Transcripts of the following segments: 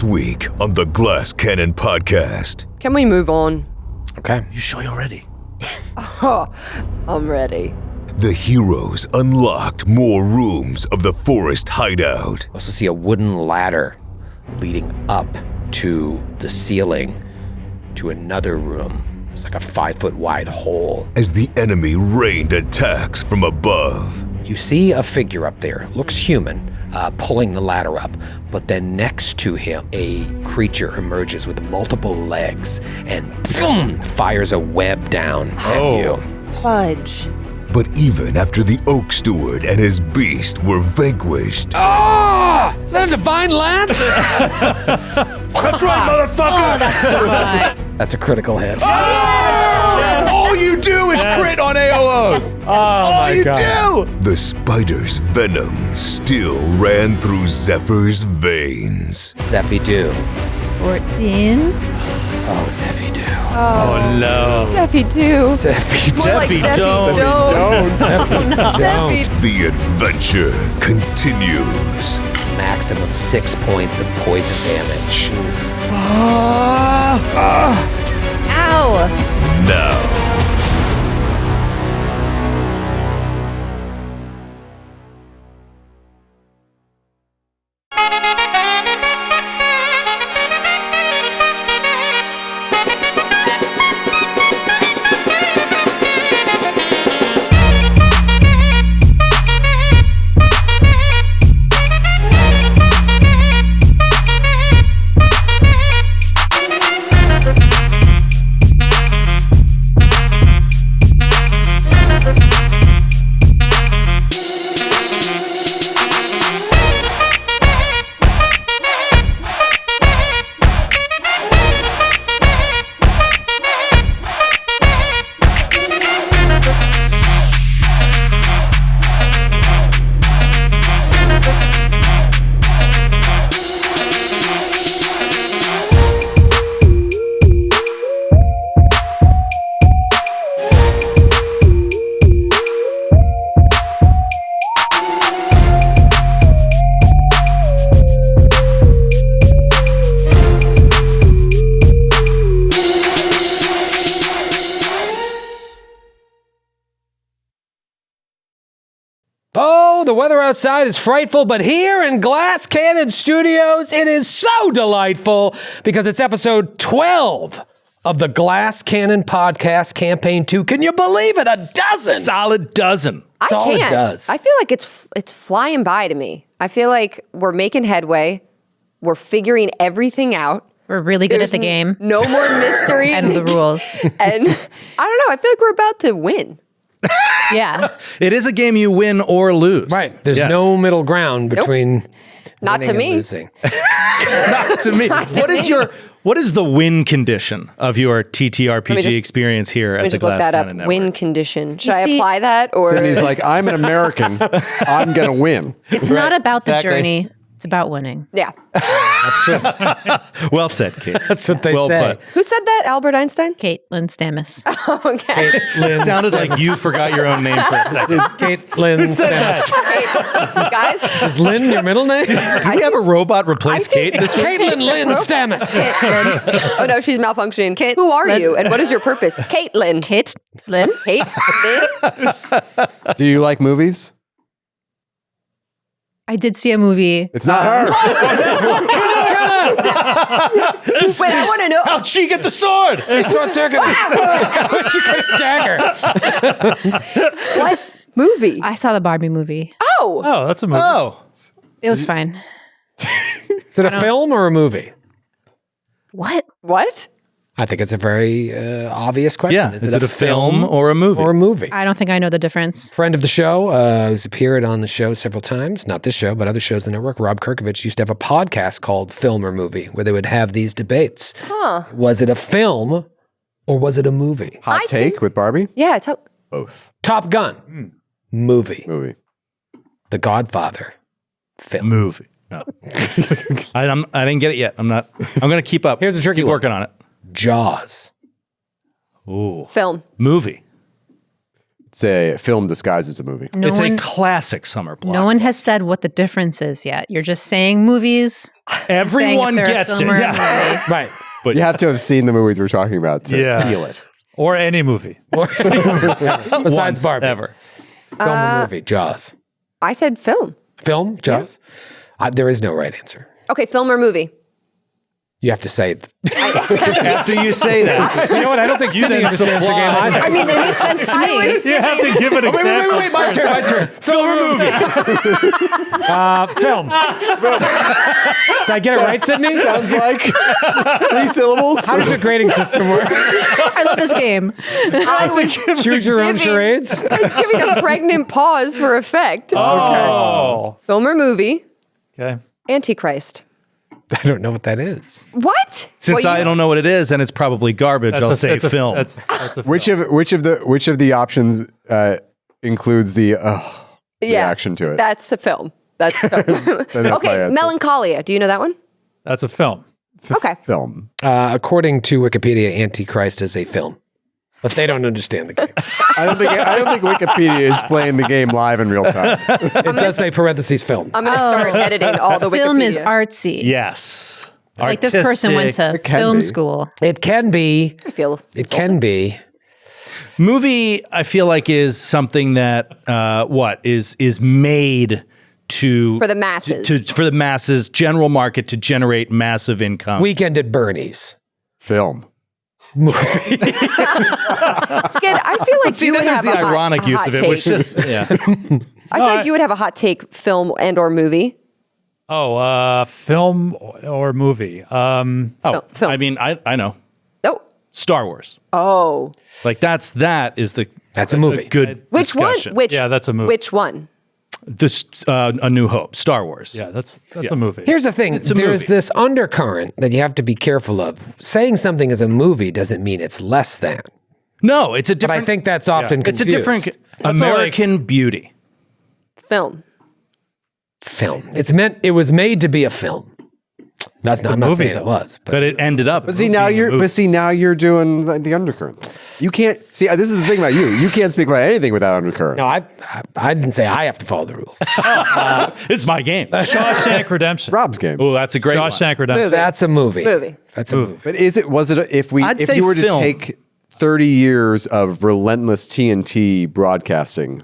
Next week on the Glass Cannon Podcast. Can we move on? Okay. You sure you're ready? Oh, I'm ready. The heroes unlocked more rooms of the forest hideout. You also see a wooden ladder leading up to the ceiling to another room. It's like a 5-foot wide hole. As the enemy rained attacks from above. You see a figure up there, looks human, pulling the ladder up, but then next to him, a creature emerges with multiple legs and boom, fires a web down at you. Fudge. But even after the Oak Steward and his beast were vanquished, Is that a divine lance? That's right, motherfucker! Oh, that's divine. That's a critical hit. All you do is crit on AOOs. Yes. All you do. the spider's venom still ran through Zephyr's veins. Zeffy do. 14. Oh, Zeffy do. Oh no. Zeffy too. Zeffy More like Zeffy don't. don't. Zeffy. The adventure continues. Maximum 6 points of poison damage. Ow. Now. Oh, the weather outside is frightful, but here in Glass Cannon Studios, it is so delightful because it's episode 12 of the Glass Cannon Podcast Campaign 2. Can you believe it? A dozen! Solid dozen. That's all it can't. does. I feel like it's flying by to me. I feel like we're making headway. We're figuring everything out. We're really good There's at the game No more mystery. and the rules. And I don't know. I feel like we're about to win. Yeah. It is a game you win or lose. Right. There's Yes. no middle ground between Not to winning and me. losing. Not to me. What is the win condition of your TTRPG experience here Let me at the just look Glass that up. Cannon Network? Win condition. Should You I see- apply that or? And he's like, I'm an American. I'm going to win. It's not about the Exactly. journey. It's about winning. Yeah. Well said, Kate. That's what they well say. put. Who said that? Albert Einstein? Caitlin Stammis. Okay. It sounded like you forgot your own name for a second. Caitlin Stammis. Hey, guys. Is Lynn your middle name? Do we have a robot replace Kate this week? Caitlin Lynn Stammis. Caitlin. Oh no, she's malfunctioning. Who are you and what is your purpose? Caitlin. Caitlin. Caitlin? Do you like movies? I did see a movie. It's not her. Wait, I want to know. How'd she get the sword? She short circuit. Where'd you get a dagger? What movie? I saw the Barbie movie. Oh. Oh, that's a movie. Oh. It was fine. Is it a film or a movie? What? What? I think it's a very obvious question. Yeah. Is it a film or a movie? Or a movie? I don't think I know the difference. Friend of the show, who's appeared on the show several times, not this show, but other shows in the network, Rob Kirkovich, used to have a podcast called Film or Movie, where they would have these debates. Huh. Was it a film or was it a movie? Hot take with Barbie? Yeah. Both. Top Gun, movie. Movie. The Godfather, film. Movie. No. I didn't get it yet. I'm going to keep up. Here's a tricky keep one. working on it. Jaws. Ooh. Film. Movie. say a film disguised as a movie. It's a classic summer block. No one has said what the difference is yet. You're just saying movies. Everyone saying if they're a gets it. film or a Yeah. movie. Right. But You have to have seen the movies we're talking about to feel it. Or any movie. Besides once Barbie. ever. Film or movie? Jaws. I said film. Film? Jaws? There is no right answer. Okay, film or movie? You have to say. After you say that, You know what? I don't think Sydney didn't understands the game supply. either. I mean, it makes sense to me. You have to give an example. Wait, my turn. film or movie? Film. Did I get it right, Sydney? Sounds like 3 syllables. How does your grading system work? I love this game. I was Choose your own giving- charades? I was giving a pregnant pause for effect. Oh. Film or movie? Okay. Antichrist. I don't know what that is. What? Since Well, I don't know what it is and it's probably garbage, I'll say film. That's a Which of the options includes the reaction to it? That's a film. That's a film. Then that's my Okay, answer. Melancholia. Do you know that one? That's a film. Okay. Film. According to Wikipedia, Antichrist is a film. But they don't understand the game. I don't think Wikipedia is playing the game live in real time. It does say parentheses film. I'm going to start editing all the Film Wikipedia. is artsy. Yes. Like this person went to can film be. school. It can be. I feel It can be. Movie, I feel like, is something that is made to For the masses. for the masses, general market, to generate massive income. Weekend at Bernie's. Film. Skid, I feel like See, you then would there's have the a ironic hot, use hot of it, take. which just yeah. I feel like you would have a hot take, film and or movie. Oh, film or movie. Film. I mean, I know Oh. Star Wars. Oh. Like that's That's a movie. good Which discussion. one? Which? Yeah, that's a movie. Which one? This A New Hope, Star Wars. Yeah, that's a movie. Here's the thing. a There's movie. this undercurrent that you have to be careful of. Saying something is a movie doesn't mean it's less than. No, it's a But different. I think that's often it's a confused. different American beauty. Film. film. It was made to be a film. I'm not movie, saying though. it was, But it ended up. But see, now you're doing the undercurrent. You can't see. This is the thing about you. You can't speak about anything without undercurrent. no, I didn't say I have to follow the rules. It's my game. Shawshank Redemption. Rob's game. Oh, that's a great one. Shawshank Redemption. That's a movie. Movie. That's a movie. But was it if I'd say you were to film. take 30 years of relentless TNT broadcasting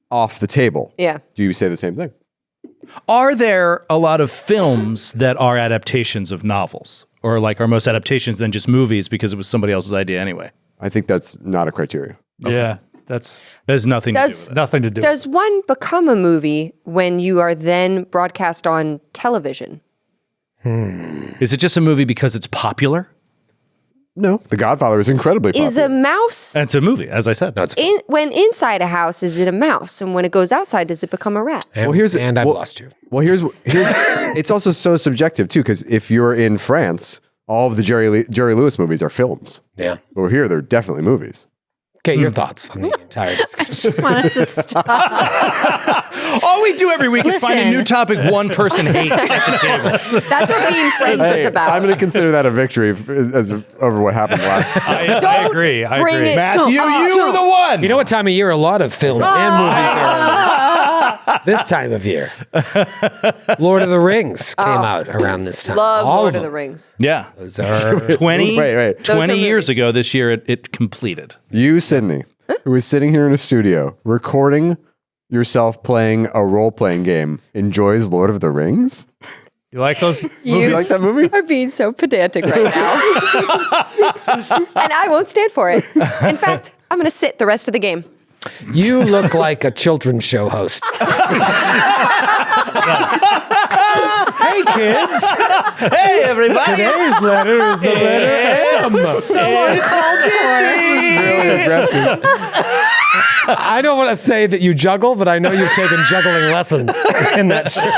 off the table? Yeah. Do you say the same thing? Are there a lot of films that are adaptations of novels, or like are most adaptations than just movies because it was somebody else's idea anyway? I think that's not a criteria. Yeah, that's That has nothing to do with it. nothing to do. Does one become a movie when you are then broadcast on television? Is it just a movie because it's popular? No, The Godfather is incredibly popular. Is a mouse It's a movie, as I said. when inside a house? Is it a mouse, and when it goes outside, does it become a rat? And, Well, here's- and I've well- lost you. Well, here's it's also so subjective too, because if you're in France, all of the Jerry Lewis movies are films. Yeah. But here, they're definitely movies. Okay, your thoughts on the entire discussion. Wanted to stop. All we do every week is find a Listen. new topic one person hates at the table. That's what being friends is about. I'm going to consider that a victory as over what happened last. I agree. I bring agree. it- Matthew, you were the one. You know what time of year a lot of films and movies are this time of year? Lord of the Rings came out around this time. Love All Lord of them. the Rings. Yeah. Those are 20, Wait. 20 are years movies. ago this year, it completed. You, Sydney, who was sitting here in a studio recording yourself playing a role-playing game, enjoys Lord of the Rings? You like those movies? You like that movie? Are being so pedantic right now. And I won't stand for it. In fact, I'm going to sit the rest of the game. You look like a children's show host. Hey kids! Hey, everybody. Today's letter is the letter M. Really aggressive. I don't want to say that you juggle, but I know you've taken juggling lessons in that shirt.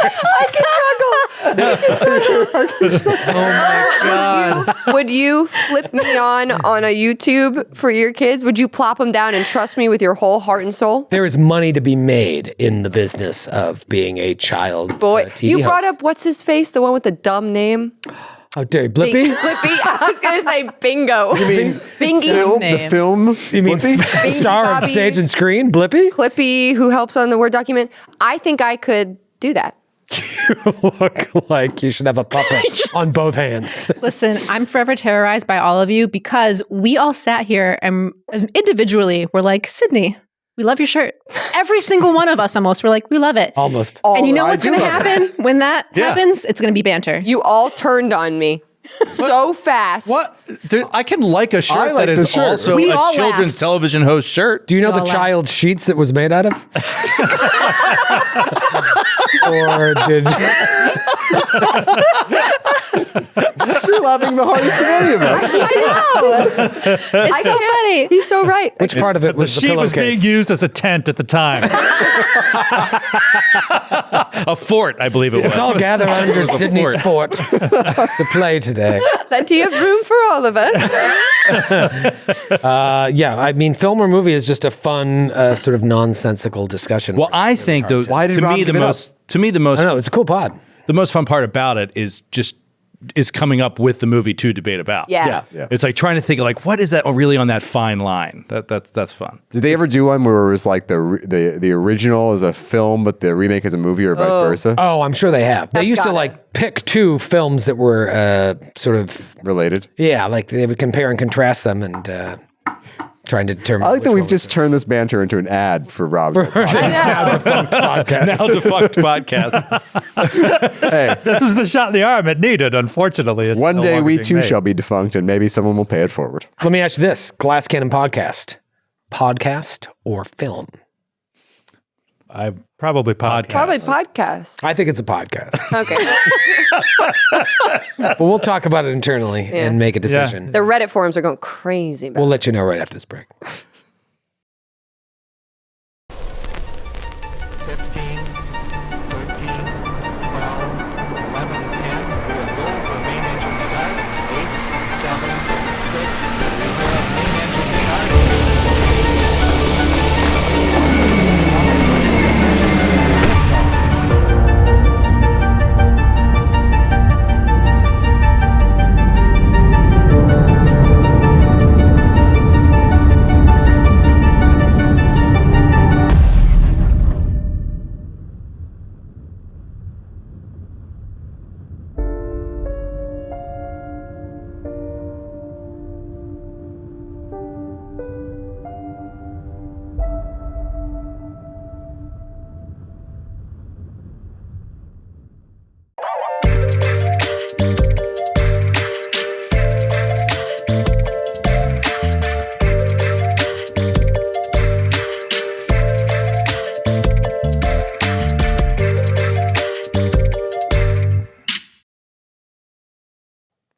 Would you flip me on a YouTube for your kids? Would you plop them down and trust me with your whole heart and soul? There is money to be made in the business of being a child Boy, TV you brought host. up what's his face, the one with the dumb name. How dare you, Blippy? Blippy. I was going to say bingo. You mean Bingy. the Name. film? You mean Blippi? star of Bobby. stage and screen, Blippy? Clippy, who helps on the Word document. I think I could do that. Look like you should have a puppet on both hands. Listen, I'm forever terrorized by all of you because we all sat here and individually were like, Sydney, we love your shirt. Every single one of us almost were like, we love it. Almost. And you know I what's do going to love happen when that Yeah. happens? It's going to be banter. You all turned on me so fast. What? I can like a shirt I like that the is shirt. also We a all children's laughed. television host shirt. Do you know We the all laugh. child sheets it was made out of? Or did You're laughing the hardest of any of us. I know. It's so funny. He's so right. which part of it The was the sheet was being pillowcase? used as a tent at the time. A fort, I believe it was. It's all gathered under a Sydney's fort to play today. Plenty of room for all of us. Yeah, I mean, film or movie is just a fun, sort of nonsensical discussion. Well, I think though, Why did to Rob me the give it up? most I don't know. It's a cool pod. the most fun part about it is coming up with the movie to debate about. Yeah. Yeah. It's like trying to think of like what is that really on that fine line. That's fun. Did they ever do one where it was like the original is a film, but the remake is a movie, or vice versa? Oh, I'm sure they have. They That's used to got like pick two films that were sort of Related. like they would compare and contrast them and trying to determine. I like that which we've one just turned this banter into an ad for Rob's. podcast. Now defunct podcast. Hey, This is the shot in the arm it needed. Unfortunately, it's one no day longer we being too made. shall be defunct, and maybe someone will pay it forward. Let me ask you this: Glass Cannon podcast, or film? I probably podcast. Probably podcast. I think it's a podcast. Okay. But we'll talk about it internally and make a decision. The Reddit forums are going crazy. We'll let you know right after this break. 15, 13, 12, 11, 10. We will go for main engine start. 8, 7, 6. We will have main engine start.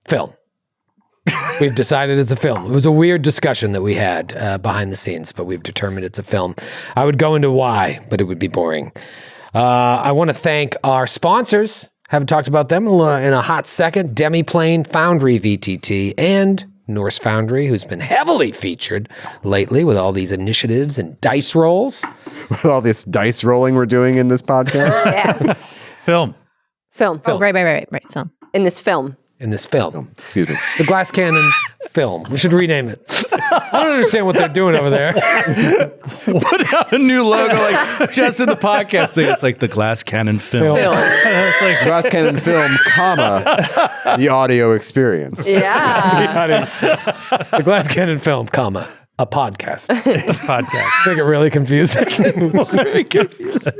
Film. We've decided it's a film. It was a weird discussion that we had behind the scenes, but we've determined it's a film. I would go into why, but it would be boring. I want to thank our sponsors. Haven't talked about them in a hot second. Demiplane, Foundry VTT, and Norse Foundry, who's been heavily featured lately with all these initiatives and dice rolls. With all this dice rolling we're doing in this podcast. Yeah. Film. Film. Oh, right. Film. In this film. In this film. Excuse me. The Glass Cannon film. We should rename it. I don't understand what they're doing over there. Put out a new logo like just in the podcast thing. It's like the Glass Cannon film. Film. It's like Glass Cannon film, comma, the audio experience. Yeah. The Glass Cannon film, comma, a podcast. podcast. Make it really confusing. Very confusing.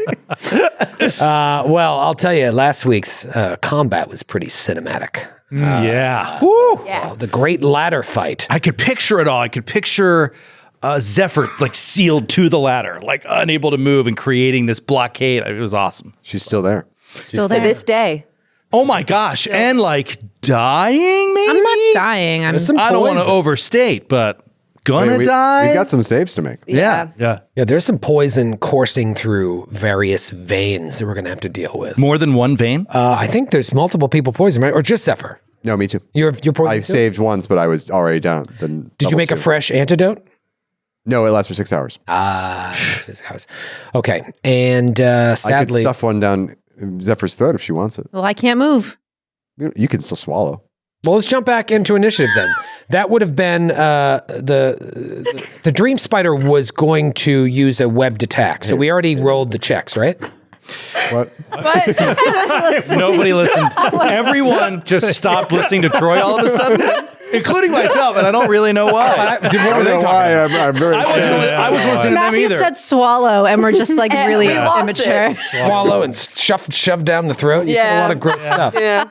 Well, I'll tell you, last week's combat was pretty cinematic. Yeah. Yeah. The great ladder fight. I could picture it all. I could picture Zephyr like sealed to the ladder, like unable to move and creating this blockade. It was awesome. She's still there. Still To there. this day. Oh my gosh. And like dying, maybe? I'm not dying. I'm Some I don't want to poison. overstate, but gonna Wait, die. We've got some saves to make. Yeah. Yeah. Yeah, there's some poison coursing through various veins that we're going to have to deal with. More than one vein? I think there's multiple people poisoned, right? Or just Zephyr. No, me too. You're poisoned I too? saved once, but I was already down. Then Did you make a fresh antidote? No, it lasts for 6 hours. Okay. And I could sadly, stuff one down Zephyr's throat if she wants it. well, I can't move. You can still swallow. Well, let's jump back into initiative then. That would have been the Dream Spider was going to use a webbed attack. So we already rolled the checks, right? What? Nobody listened. Everyone just stopped listening to Troy all of a sudden, including myself, and I don't really know why. I don't know why. I'm very I wasn't listening to them Matthew either. said swallow, and we're just like really we lost immature. it. Swallow and shove down the throat. You said a lot of gross stuff. Yeah.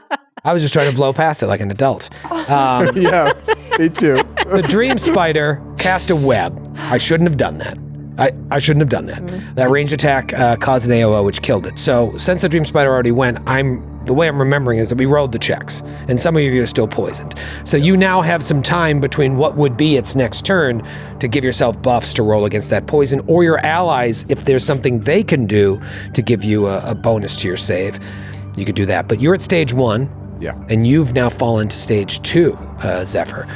I was just trying to blow past it like an adult. Yeah, me too. The Dream Spider cast a web. I shouldn't have done that. I shouldn't have done that. That range attack caused an AOO, which killed it. So since the Dream Spider already went, the way I'm remembering is that we rolled the checks, and some of you are still poisoned. So you now have some time between what would be its next turn to give yourself buffs to roll against that poison, or your allies, if there's something they can do to give you a bonus to your save, you could do that. But you're at stage 1. Yeah. And you've now fallen to stage 2, Zephyr.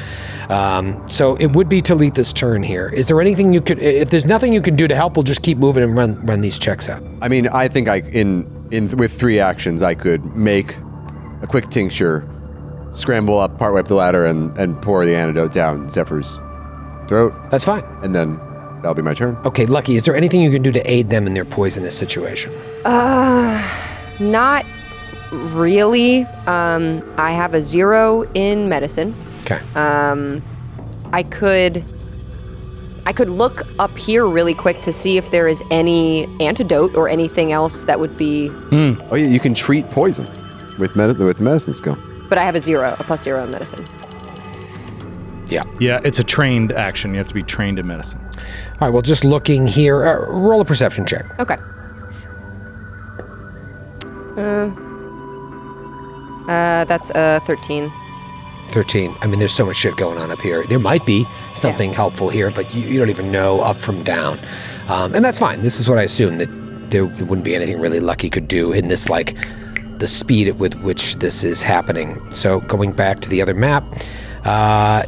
So it would be Talitha's turn here. Is there anything you could, if there's nothing you can do to help, we'll just keep moving and run these checks out. I mean, I think with 3 actions, I could make a quick tincture, scramble up partway up the ladder, and pour the antidote down Zephyr's throat, That's fine. and then that'll be my turn. Okay, Lucky, is there anything you can do to aid them in their poisonous situation? Not really. I have a 0 in medicine. Okay. I could look up here really quick to see if there is any antidote or anything else that would be. Oh yeah, you can treat poison with medicine skill. But I have a +0 in medicine. Yeah. Yeah, it's a trained action. You have to be trained in medicine. All right, well, just looking here, roll a perception check. Okay. That's 13. 13. I mean, there's so much shit going on up here. There might be something helpful here, but you don't even know up from down. And that's fine. This is what I assume, that there wouldn't be anything really Lucky could do in this, like, the speed with which this is happening. So going back to the other map,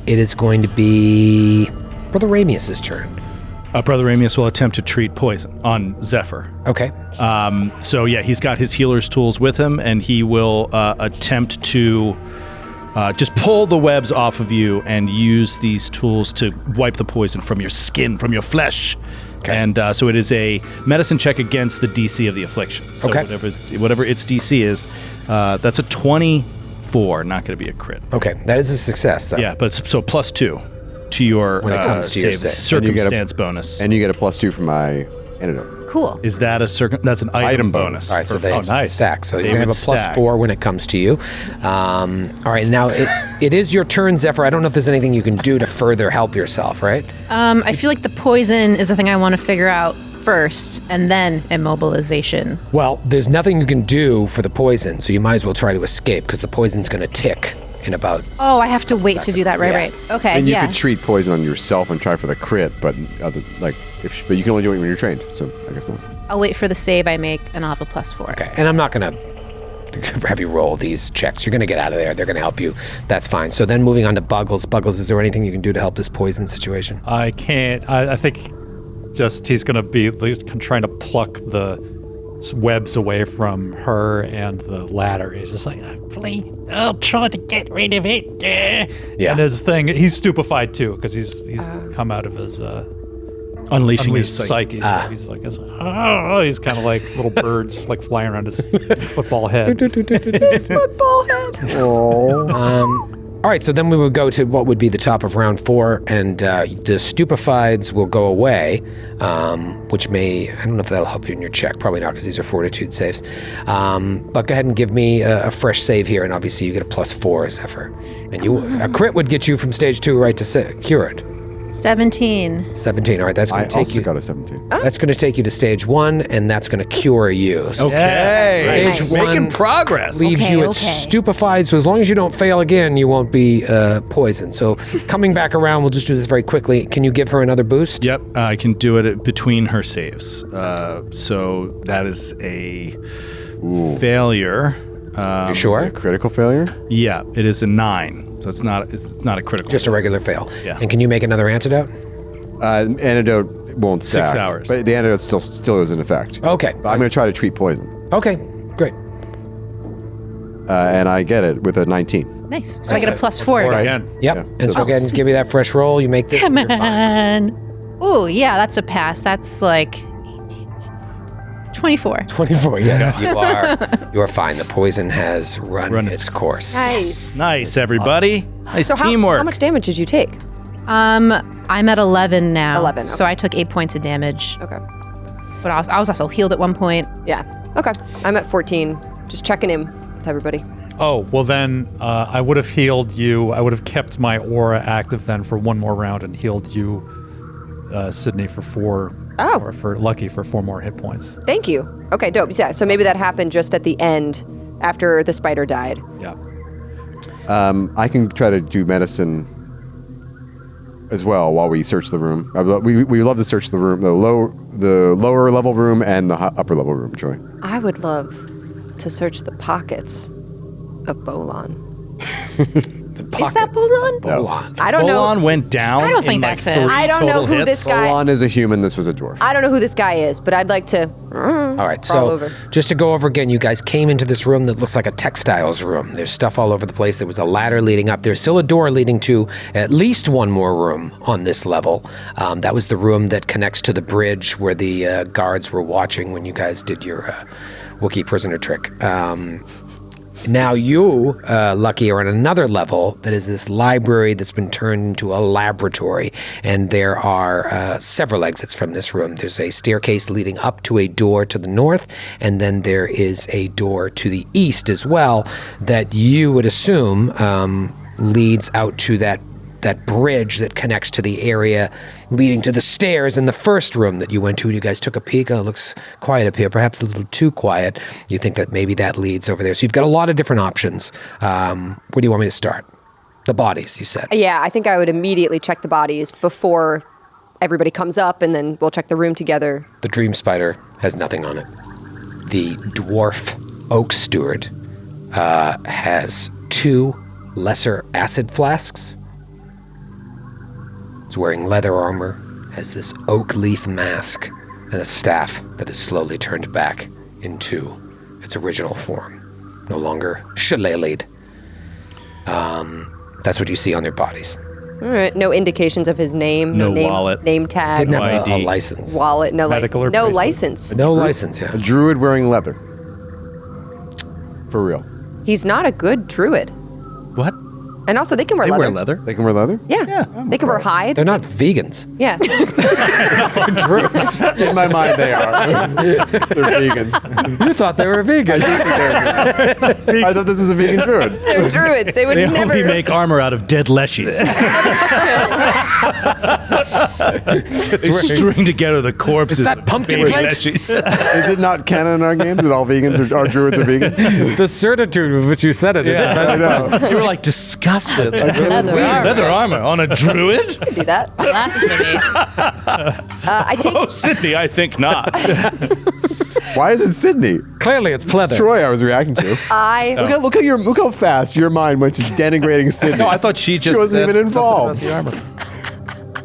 it is going to be Brother Ramius's turn. Brother Ramius will attempt to treat poison on Zephyr. Okay. So yeah, he's got his healer's tools with him, and he will attempt to just pull the webs off of you and use these tools to wipe the poison from your skin, from your flesh. Okay. And so it is a medicine check against the DC of the affliction. So Okay. whatever its DC is, that's a 24, not going to be a crit. Okay, that is a success, though. Yeah, but so +2 to your When it comes to your save save. And you get a- circumstance bonus. And you get a +2 for my antidote. Cool. Is that that's an item Item bonus? bonus. All right, so for- they nice. stack. So They you're going to have a would stack. +4 when it comes to you. All right, now it is your turn, Zephyr. I don't know if there's anything you can do to further help yourself, right? I feel like the poison is the thing I want to figure out first, and then immobilization. Well, there's nothing you can do for the poison, so you might as well try to escape, because the poison's going to tick in about... Oh, I have to wait to do that. Right, Yeah. right. Okay, And you yeah. could treat poison on yourself and try for the crit, but but you can only do it when you're trained. So I guess not. I'll wait for the save I make, and I'll have a +4. Okay, and I'm not going to have you roll these checks. You're going to get out of there. They're going to help you. That's fine. So then moving on to Buggles. Buggles, is there anything you can do to help this poison situation? I can't. I think just he's going to be trying to pluck the webs away from her and the ladder. He's just like, please, I'll try to get rid of it. Yeah. And his thing, he's stupified too, because he's come out of his Unleashing his unleashed psyche. psyche. So he's like, he's kind of like little birds like flying around his football head. Football head. All right, so then we would go to what would be the top of round 4, and the stupefieds will go away, which may, I don't know if that'll help you in your check. Probably not, because these are fortitude saves. But go ahead and give me a fresh save here, and obviously you get a +4, Zephyr. And a crit would get you from stage 2 right to cured. 17. 17. All right, that's going I to take also you. got a 17. That's going to take you to stage 1, and that's going to cure you. So Okay. Stage Nice. 1 Making progress. leaves Okay, you at okay. stupefied. So as long as you don't fail again, you won't be poisoned. So coming back around, we'll just do this very quickly. Can you give her another boost? Yep, I can do it between her saves. So that is a failure. You sure? A critical failure? Yeah, it is a 9. So it's not a critical. Just a regular fail. Yeah. And can you make another antidote? Antidote won't stack. 6 hours. But the antidote still is in effect. Okay. But I'm going to try to treat poison. Okay, great. and I get it with a 19. Nice. So I get a +4. Again. Yep. Yeah. And so again, give me that fresh roll. You make this. Come you're fine. on. Ooh, yeah, that's a pass. That's like 24. 24. Yes, you are fine. The poison has run its course. Nice. Nice, everybody. Nice So teamwork. how much damage did you take? I'm at 11 now. 11, So okay. I took 8 points of damage. Okay. But I was also healed at one point. Yeah. Okay. I'm at 14. Just checking in with everybody. Oh, well then, I would have healed you. I would have kept my aura active then for one more round and healed you, Sydney, for 4. Oh. Or for Lucky for 4 more hit points. Thank you. Okay, dope. Yeah, so maybe that happened just at the end after the spider died. Yeah. I can try to do medicine as well while we search the room. We love to search the room, the lower level room and the upper level room, Joy. I would love to search the pockets of Bolon. Is that Bolon? Bolon. I don't know. Bolon went down. I don't in think like that's it. 3 I don't know total who hits. this guy. Solon is a human. This was a dwarf. I don't know who this guy is, but I'd like to. All right, Crawl so over. just to go over again, you guys came into this room that looks like a textiles room. There's stuff all over the place. There was a ladder leading up. There's still a door leading to at least one more room on this level. That was the room that connects to the bridge where the guards were watching when you guys did your Wookiee prisoner trick. Now you, Lucky, are on another level that is this library that's been turned into a laboratory, and there are several exits from this room. There's a staircase leading up to a door to the north, and then there is a door to the east as well that you would assume leads out to that bridge that connects to the area leading to the stairs in the first room that you went to. You guys took a peek. Oh, it looks quiet up here, perhaps a little too quiet. You think that maybe that leads over there. So you've got a lot of different options. Where do you want me to start? The bodies, you said. Yeah, I think I would immediately check the bodies before everybody comes up, and then we'll check the room together. The dream spider has nothing on it. The dwarf oak steward has 2 lesser acid flasks. He's wearing leather armor, has this oak leaf mask, and a staff that is slowly turned back into its original form. No longer shillelagh'd. That's what you see on their bodies. All right, no indications of his name, No name, wallet. name tag, Didn't have a ID. license. wallet, no Medical or no bracelet? license. No license, yeah. A druid wearing leather. For real. He's not a good druid. What? And also, they can wear They leather. wear leather? They can wear leather? Yeah, they can wear hide. They're not vegans. Yeah. In my mind, they are. They're vegans. You thought they were vegan. I thought this was a vegan druid. They're druids. They would They never. only make armor out of dead leshies. They string together the corpses. Is that of pumpkin baby plate? leshies. Is it not canon in our games that all vegans are druids are vegans? The certitude with which you said it is the best I know. You were like disgusted. Leather armor. Leather armor on a druid? do that. Blasphemy. I take. Oh, Sydney, I think not. Why is it Sydney? Clearly, it's pleather. Troy, I was reacting to. I. Look how fast your mind went to denigrating Sydney. No, I thought she just She wasn't said even involved. something about the armor.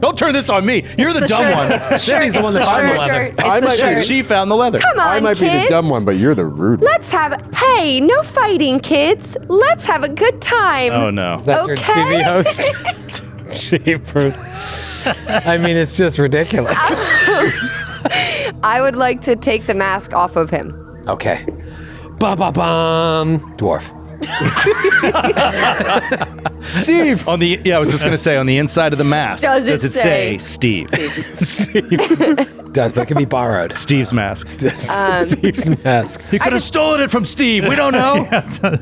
Don't turn this on me. You're the dumb shirt. one. It's the shirt. Sydney's the It's one the that found the shirt. leather. It's I the might be- shirt. She found the leather. Come on, I might be kids. the dumb one, but you're the rude one. Let's have. Hey, no fighting, kids. Let's have a good time. Oh, no. That's your Okay. TV host. Jeepers. I mean, it's just ridiculous. I would like to take the mask off of him. Okay. Ba-ba-bum. Dwarf. Steve! On the I was just gonna say on the inside of the mask. Does it say say Steve? Does, but it can be borrowed. Steve's mask. Steve's mask. You could have stolen it from Steve. We don't know. I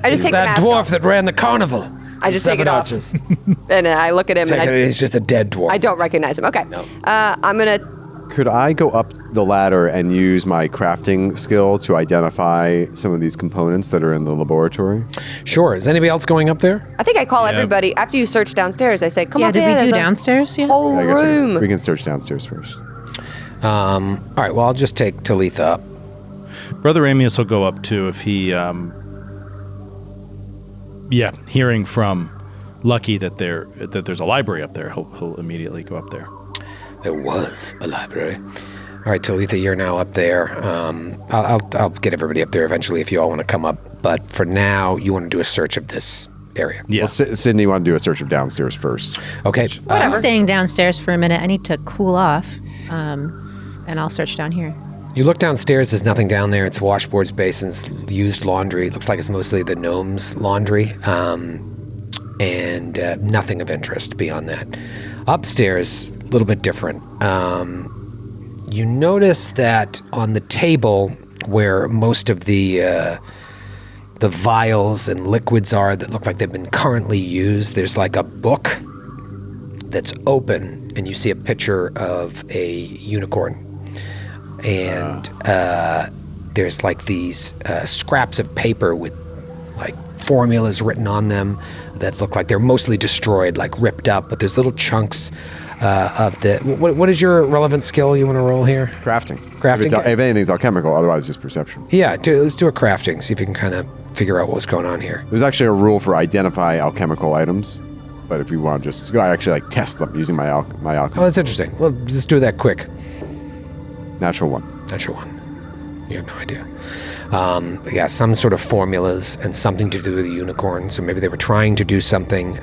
just take the That mask dwarf off. that ran the carnival. I just take it off. Notches. And I look at him Take and it, he's just a dead dwarf. I don't recognize him. Okay. I'm going to. Could I go up the ladder and use my crafting skill to identify some of these components that are in the laboratory? Sure. Is anybody else going up there? I think I call everybody. After you search downstairs, I say, come Yeah, up did here. we do there's a downstairs? Yeah. whole I guess room. we can search downstairs first. All right. Well, I'll just take Talitha up. Brother Amius will go up too if he, hearing from Lucky that there's a library up there, he'll immediately go up there. There was a library. All right, Talitha, you're now up there. I'll get everybody up there eventually if you all want to come up but for now, you want to do a search of this area. Yeah. Well, Sydney want to do a search of downstairs first. Okay. I'm staying downstairs for a minute. I need to cool off, and I'll search down here. You look downstairs, there's nothing down there. It's washboards, basins, used laundry. It looks like it's mostly the gnome's laundry, and nothing of interest beyond that. Upstairs, a little bit different. You notice that on the table where most of the vials and liquids are that look like they've been currently used, there's like a book that's open, and you see a picture of a unicorn. And there's like these scraps of paper with like formulas written on them that look like they're mostly destroyed, like ripped up, but there's little chunks of the... What is your relevant skill you want to roll here? Crafting. Crafting? If anything's alchemical, otherwise just perception. Yeah, let's do a crafting, see if you can kind of figure out what's going on here. There's actually a rule for identify alchemical items, but if you want to just actually like test them using my alchemy. Oh, that's interesting. Well, just do that quick. Natural 1. Natural 1. You have no idea. Yeah, some sort of formulas and something to do with the unicorn. So maybe they were trying to do something.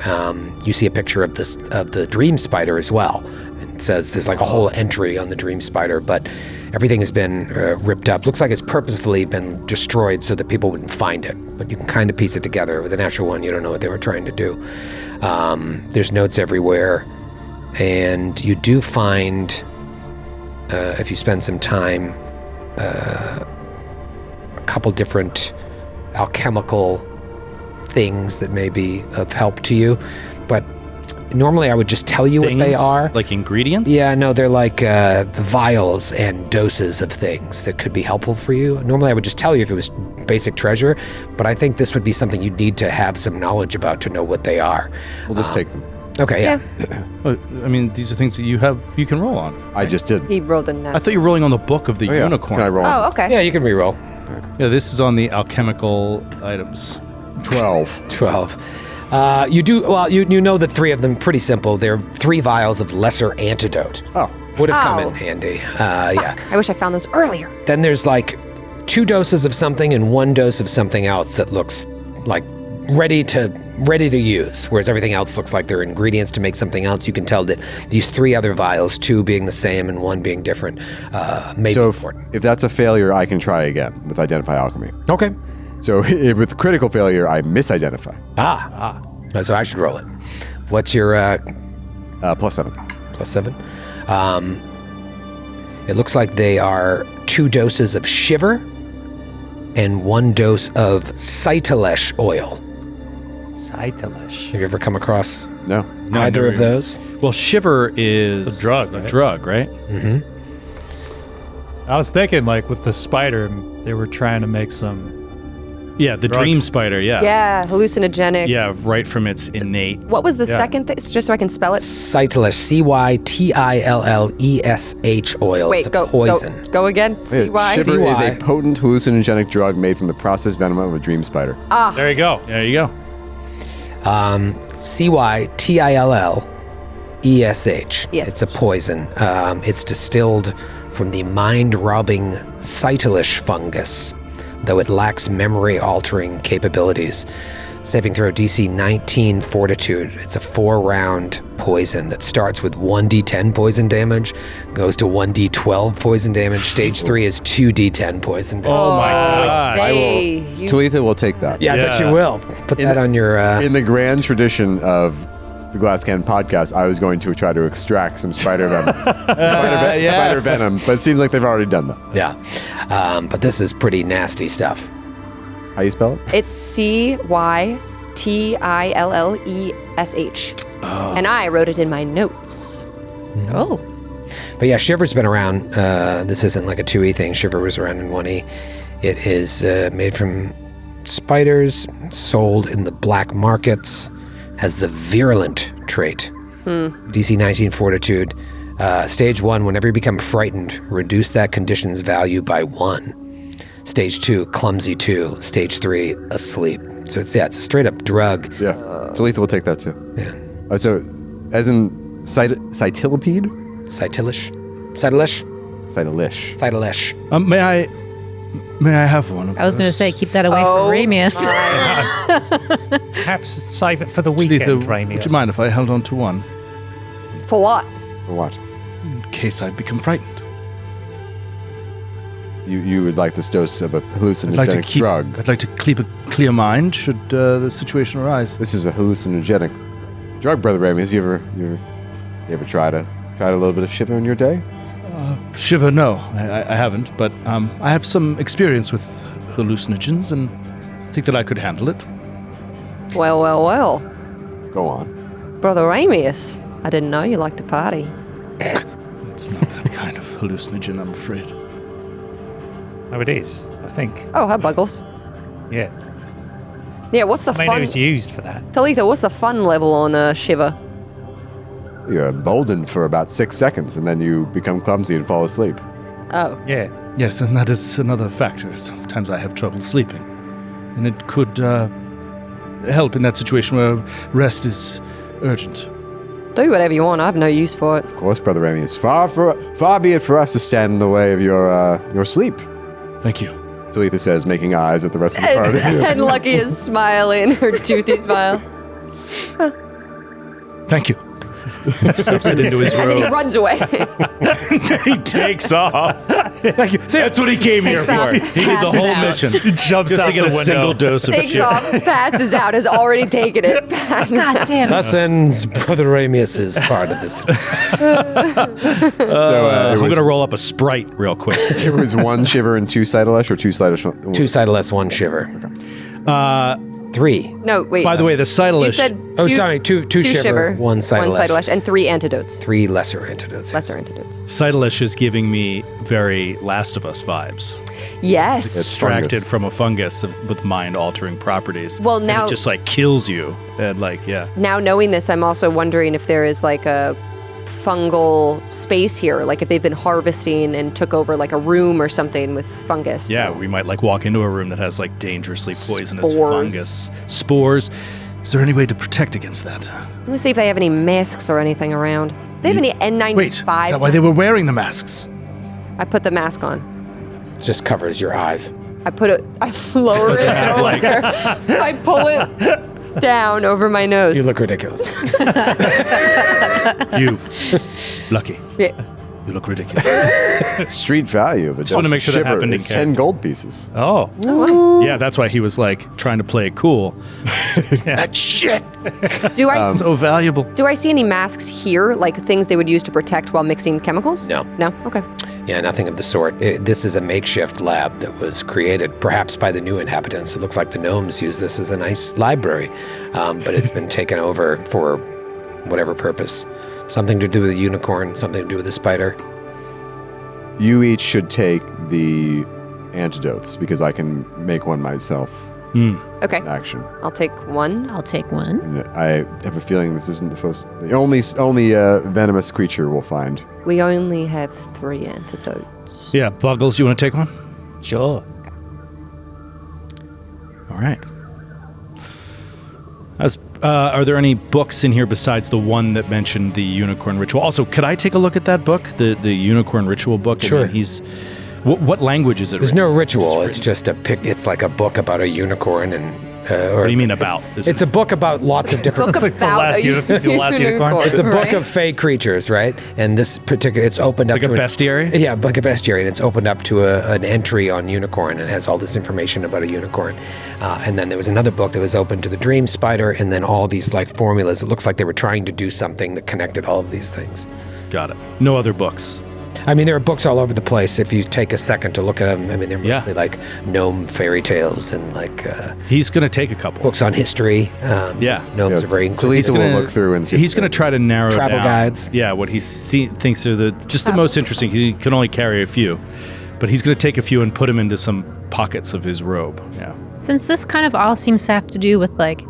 You see a picture of the dream spider as well. It says there's like a whole entry on the dream spider, but everything has been ripped up. Looks like it's purposefully been destroyed so that people wouldn't find it. But you can kind of piece it together. With the natural 1, you don't know what they were trying to do. There's notes everywhere, and you do find, if you spend some time, a couple different alchemical things that may be of help to you, but normally I would just tell you what they are. Like ingredients? Yeah, no, they're like vials and doses of things that could be helpful for you. Normally I would just tell you if it was basic treasure, but I think this would be something you'd need to have some knowledge about to know what they are. We'll just take them. Okay, yeah. I mean, these are things that you can roll on. I just did. He rolled a nut. I thought you were rolling on the book of the Oh, yeah. unicorn. Can I roll? Oh, okay. Yeah, you can re-roll. Yeah, this is on the alchemical items. 12. 12. You know that 3 of them, pretty simple. They're 3 vials of lesser antidote. Oh. Would have come Oh. in handy. Yeah. I wish I found those earlier. Then there's like 2 doses of something and 1 dose of something else that looks like ready to use, whereas everything else looks like they're ingredients to make something else. You can tell that these 3 other vials, 2 being the same and 1 being different, may be important. If that's a failure, I can try again with identify alchemy. Okay. So with critical failure, I misidentify. So I should roll it. What's your +7. +7? It looks like they are 2 doses of shiver and 1 dose of cytalesh oil. Cytalesh. Have you ever come across No. either of those? Well, shiver is It's a drug, right? drug, right? I was thinking, like, with the spider, they were trying to make some... Yeah, the Drugs. dream spider, yeah. Yeah, hallucinogenic. Yeah, right from its innate. What was the second thing? Just so I can spell it. Cytalesh, Cytillesh oil. Wait, it's a go poison. Go again. CY. Shiver is CY. a potent hallucinogenic drug made from the processed venom of a dream spider. There you go. There you go. Cytillesh. Yes. It's a poison. It's distilled from the mind-robbing Cytalesh fungus, though it lacks memory-altering capabilities. Saving throw DC 19 Fortitude. It's a 4-round poison that starts with 1d10 poison damage, goes to 1d12 poison damage. Stage 3 is 2d10 poison damage. Oh my god. Talitha will take that. Yeah, I bet you will. Put that on your... In the grand tradition of the Glass Cannon podcast, I was going to try to extract some spider venom. Spider venom, but it seems like they've already done that. Yeah. But this is pretty nasty stuff. How you spell it? It's CYTILLESH. And I wrote it in my notes. Oh. But yeah, Shiver's been around. This isn't like a 2E thing. Shiver was around in 1E. It is made from spiders, sold in the black markets, has the virulent trait. DC 19 Fortitude. Stage 1, whenever you become frightened, reduce that condition's value by 1. Stage 2, clumsy 2. Stage 3, asleep. So it's a straight up drug. Yeah. Talitha will take that too. Yeah. So, as in Cytillipede? Cytalesh. Cytilish. Cytalesh. May I May I have one of I was going to those? say, keep that away Oh from Ramius. Perhaps save it for the weekend, Talitha, Ramius. would you mind if I held on to one? For what? For what? In case I become frightened. You would like this dose of a hallucinogenic I'd like to keep. drug. I'd like to keep a clear mind should the situation arise. This is a hallucinogenic drug, Brother Ramius. You ever try a little bit of shiver in your day? Shiver, no, I haven't, but I have some experience with hallucinogens, and I think that I could handle it. Well. Go on. Brother Ramius, I didn't know you liked to party. It's not that kind of hallucinogen, I'm afraid. Oh, it is, I think. Oh, hi, Buggles. Yeah. Yeah, what's the I mean, fun... it was used for that. Talitha, what's the fun level on Shiver? You're emboldened for about 6 seconds, and then you become clumsy and fall asleep. Oh. Yeah. Yes, and that is another factor. Sometimes I have trouble sleeping, and it could help in that situation where rest is urgent. Do whatever you want. I have no use for it. Of course, Brother Ramius. Far be it for us to stand in the way of your sleep. Thank you. Talitha says, making eyes at the rest of the party. And Lucky is smiling, her toothy smile. Thank you. Slips it into his And then he robe. runs away. He takes off. Thank you. That's what he came here Takes for. off, He did the passes whole out. mission. Jumps Just out to get the a window. single dose of Takes shit. off, passes out, has already taken it. Passes God out. damn it. Thus ends Brother Ramius's part of this. So I'm gonna roll up a Sprite real quick. it was 1 shiver and 2 Sidelash, or 2 Sidelash? 2 sideless, 1 shiver. 3. No, wait. By the way, the you Sidelish. said Oh, two, sorry, two shiver, 1 sidelash. and 3 antidotes. 3 lesser antidotes. Lesser antidotes. Sidelish is giving me very Last of Us vibes. Yes. Extracted fungus. from a fungus with mind-altering properties. Well, And now- it just like kills you. And like, yeah. Now knowing this, I'm also wondering if there is like a fungal space here, like if they've been harvesting and took over like a room or something with fungus. Yeah, we might like walk into a room that has like dangerously poisonous Spores. fungus. Spores. Is there any way to protect against that? Let me see if they have any masks or anything around. Do they have any N95? Wait, is that why they were wearing the masks? I put the mask on. It just covers your eyes. I lower it have, like- over. I pull it down over my nose. You look ridiculous. You, Lucky. Yeah. You look ridiculous. Street value of a Just wanna dose make of sure that shiver happened in is 10 character. gold pieces. Oh. Yeah, that's why he was like trying to play it cool. That shit. Do I So valuable. do I see any masks here, like things they would use to protect while mixing chemicals? No. No. Okay. Yeah, nothing of the sort. This is a makeshift lab that was created perhaps by the new inhabitants. It looks like the gnomes use this as a nice library, but it's been taken over for whatever purpose. Something to do with the unicorn, something to do with the spider. You each should take the antidotes, because I can make one myself. Okay. Action. I'll take one. I'll take one. And I have a feeling this isn't the only venomous creature we'll find. We only have 3 antidotes. Yeah, Buggles, you want to take one? Sure. All right. Are there any books in here besides the one that mentioned the unicorn ritual? Also, could I take a look at that book, the unicorn ritual book? Sure. I mean, what language is it? There's written? no ritual. Just It's just a pic. It's like a book about a unicorn, and What do you mean about? It's a book about lots of different. Book like the about last a the last unicorn. It's a book right? of fey creatures, right? And this particular, it's opened up like a to bestiary? Yeah, like a bestiary, and it's opened up to an entry on unicorn, and it has all this information about a unicorn. And then there was another book that was open to the dream spider, and then all these like formulas. It looks like they were trying to do something that connected all of these things. Got it. No other books. I mean, there are books all over the place. If you take a second to look at them, I mean, they're mostly like gnome fairy tales and like He's going to take a couple. books on history. Yeah. Gnomes Yeah. are very Talisa inclusive. will look through and see. He's going to try to narrow Travel down, guides. Yeah, what he thinks are the most interesting. He can only carry a few, but he's going to take a few and put them into some pockets of his robe. Yeah. Since this kind of all seems to have to do with like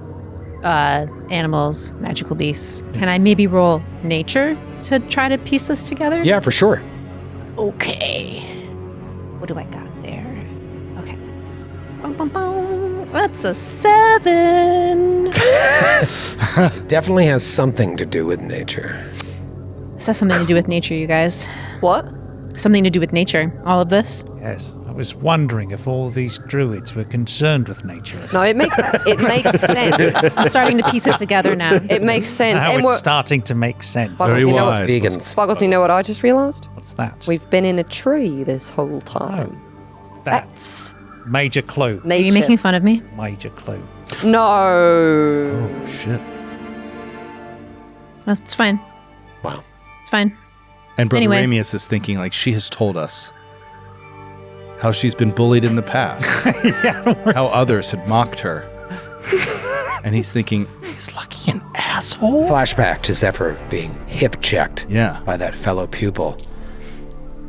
animals, magical beasts, can I maybe roll nature to try to piece this together? Yeah, for sure. Okay. What do I got there? Okay. Bum, bum, bum. That's a 7. It definitely has something to do with nature. This has something to do with nature, you guys. What? Something to do with nature. All of this. Yes. was wondering if all these druids were concerned with nature. No, it makes sense. I'm starting to piece it together now. It makes sense. Now And it's starting to make sense. Buggles, Very you know wise. Vegans. Buggles, you know what I just realized? What's that? We've been in a tree this whole time. That's major clue. Are Nature. you making fun of me? Major clue. No. Oh, shit. Well, it's fine. Wow. It's fine. And Brother Anyway. Ramius is thinking, like, she has told us how she's been bullied in the past, how others had mocked her. And he's thinking, is Lucky an asshole? Flashback to Zephyr being hip-checked Yeah. by that fellow pupil.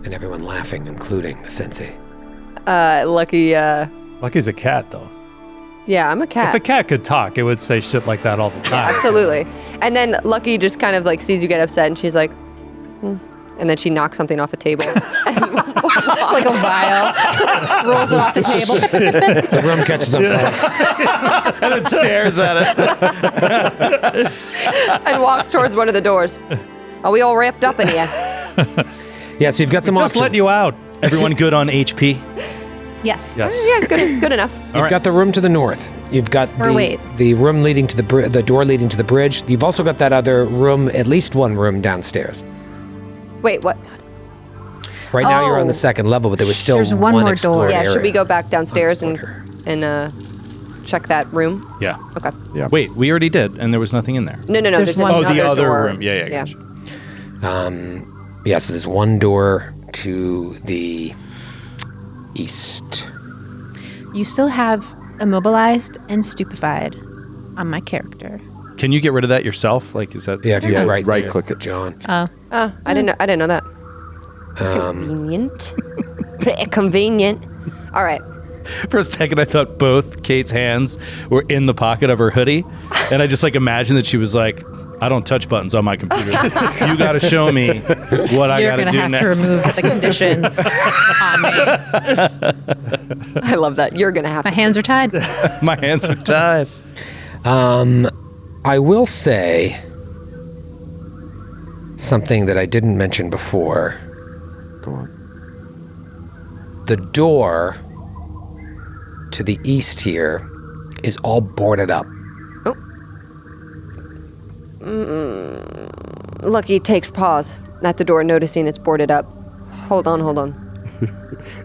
And everyone laughing, including the sensei. Lucky, Lucky's a cat, though. yeah, I'm a If cat. a cat could talk, it would say shit like that all the time. Absolutely. And then Lucky just kind of like sees you get upset and she's like, and then she knocks something off a table. Like a vial. Rolls it off the table. The room catches on fire. And it stares at it. and walks towards one of the doors. Are we all wrapped up in here? Yeah, so you've got some Just options. let you out. Everyone good on HP? Yes. Yes. Yeah, good enough. You've got the room to the north. You've got Or wait. the room leading to the door leading to the bridge. You've also got that other room, at least one room downstairs. Wait, what? Right now you're on Oh. the second level, but there was still There's one more door. explored Yeah, area. should we go back downstairs and Unexplored check that room? Yeah. Okay. Yeah. Wait, we already did, and there was nothing in there. No. There's There's one- Oh, another the other door. room. Yeah, gotcha. Yeah, so there's one door to the east. You still have immobilized and stupefied on my character. Can you get rid of that yourself? Like, is that... Yeah, if you Yeah, right right-click it. John. Oh. Oh, I didn't know that. It's convenient. Pretty convenient. All right. For a second, I thought both Kate's hands were in the pocket of her hoodie, and I just like imagined that she was like, "I don't touch buttons on my computer. You got to show me what I You're got to going to do have next." to remove the conditions on me. I love that. You're going to have My to. hands are tied. My hands are tied. I will say something that I didn't mention before. Go on. The door to the east here is all boarded up. Lucky takes pause at the door, noticing it's boarded up. Hold on.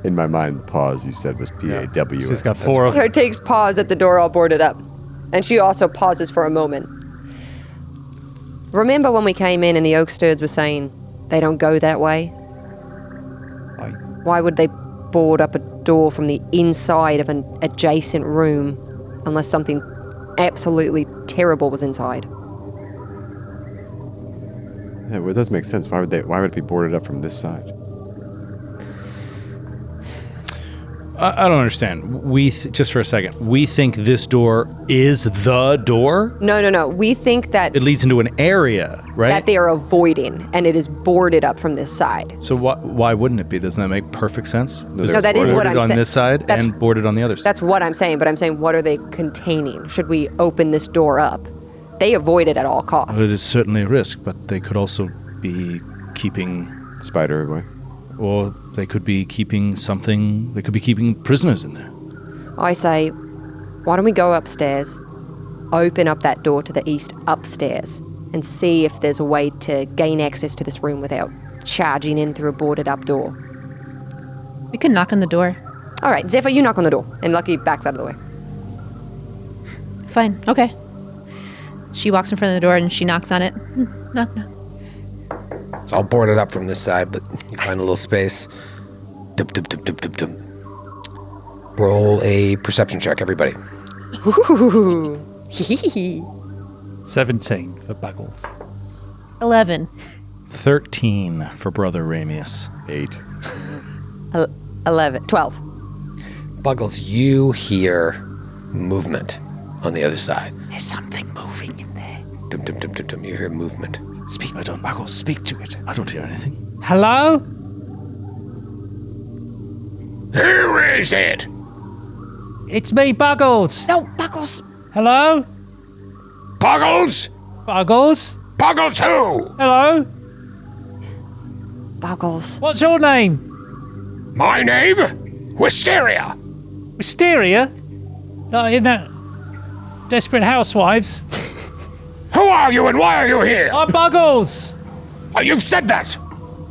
In my mind, the pause you said was P-A-W. She's got four of them. Her takes pause at the door, all boarded up. And she also pauses for a moment. Remember when we came in and the Oaksturds were saying they don't go that way? Why would they board up a door from the inside of an adjacent room unless something absolutely terrible was inside? Yeah, well, it does make sense. Why would it be boarded up from this side? I don't understand. Just for a second, we think this door is the door? No. We think that It leads into an area, right? that they are avoiding, and it is boarded up from this side. So why wouldn't it be? Doesn't that make perfect sense? No, No, that is what Boarded I'm on saying. this side That's- and boarded on the other side. That's what I'm saying, but I'm saying, what are they containing? Should we open this door up? They avoid it at all costs. Well, it is certainly a risk, but they could also be keeping, Spider away. or they could be keeping something. They could be keeping prisoners in there. I say, why don't we go upstairs, open up that door to the east upstairs, and see if there's a way to gain access to this room without charging in through a boarded up door. We can knock on the door. All right, Zephyr, you knock on the door, and Lucky backs out of the way. Fine. Okay. She walks in front of the door and she knocks on it. Knock. It's all boarded up from this side, but you find a little space. Dum, dum, dum, dum, dum, dum. Roll a perception check, everybody. Ooh. 17 for Buggles. 11. 13 for Brother Ramius. 8. 12. Buggles, you hear movement on the other side. There's something moving in there. Dum, dum, dum, dum, dum. You hear movement. Speak, Buggles, speak to it. I don't hear anything. Hello? Who is it? It's me, Buggles. No, Buggles. Hello? Buggles? Buggles? Buggles who? Hello? Buggles. What's your name? My name? Wisteria! Wisteria? In that Desperate Housewives? Who are you and why are you here? I'm Buggles! Oh, you've said that!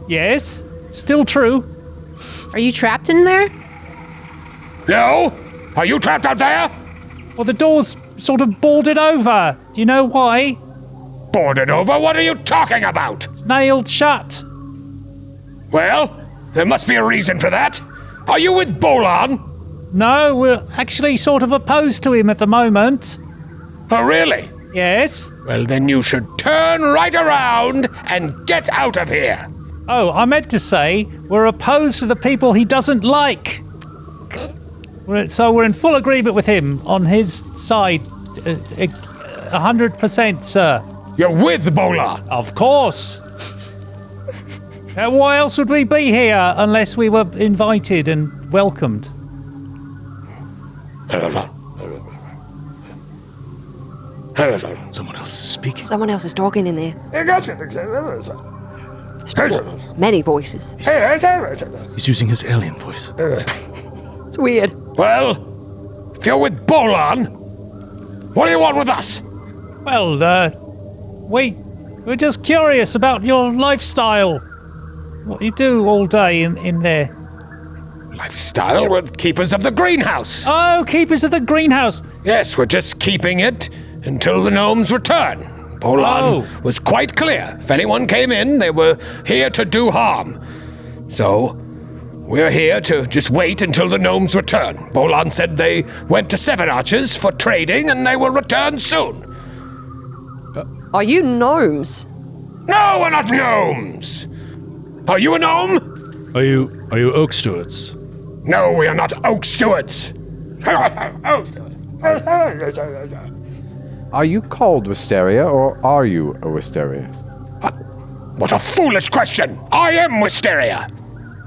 Yes, still true. Are you trapped in there? No? Are you trapped out there? Well, the door's sort of boarded over. Do you know why? Boarded over? What are you talking about? It's nailed shut. Well, there must be a reason for that. Are you with Bolan? No, we're actually sort of opposed to him at the moment. Oh, really? Yes? Well, then you should turn right around and get out of here. Oh, I meant to say we're opposed to the people he doesn't like. So we're in full agreement with him on his side. 100%, sir. You're with Bolan? Of course. Why else would we be here unless we were invited and welcomed? Someone else is speaking. Someone else is talking in there. Many voices. He's using his alien voice. It's weird. Well, if you're with Bolan, what do you want with us? Well, we're just curious about your lifestyle. What you do all day in there. Lifestyle with Keepers of the Greenhouse. Oh, Keepers of the Greenhouse. Yes, we're just keeping it until the gnomes return. Bolan was quite clear. If anyone came in, they were here to do harm. So, we're here to just wait until the gnomes return. Bolan said they went to Seven Arches for trading and they will return soon. Are you gnomes? No, we're not gnomes. Are you a gnome? Are you oak stewards? No, we are not oak stewards. Are you called Wisteria, or are you a Wisteria? What a foolish question. I am Wisteria.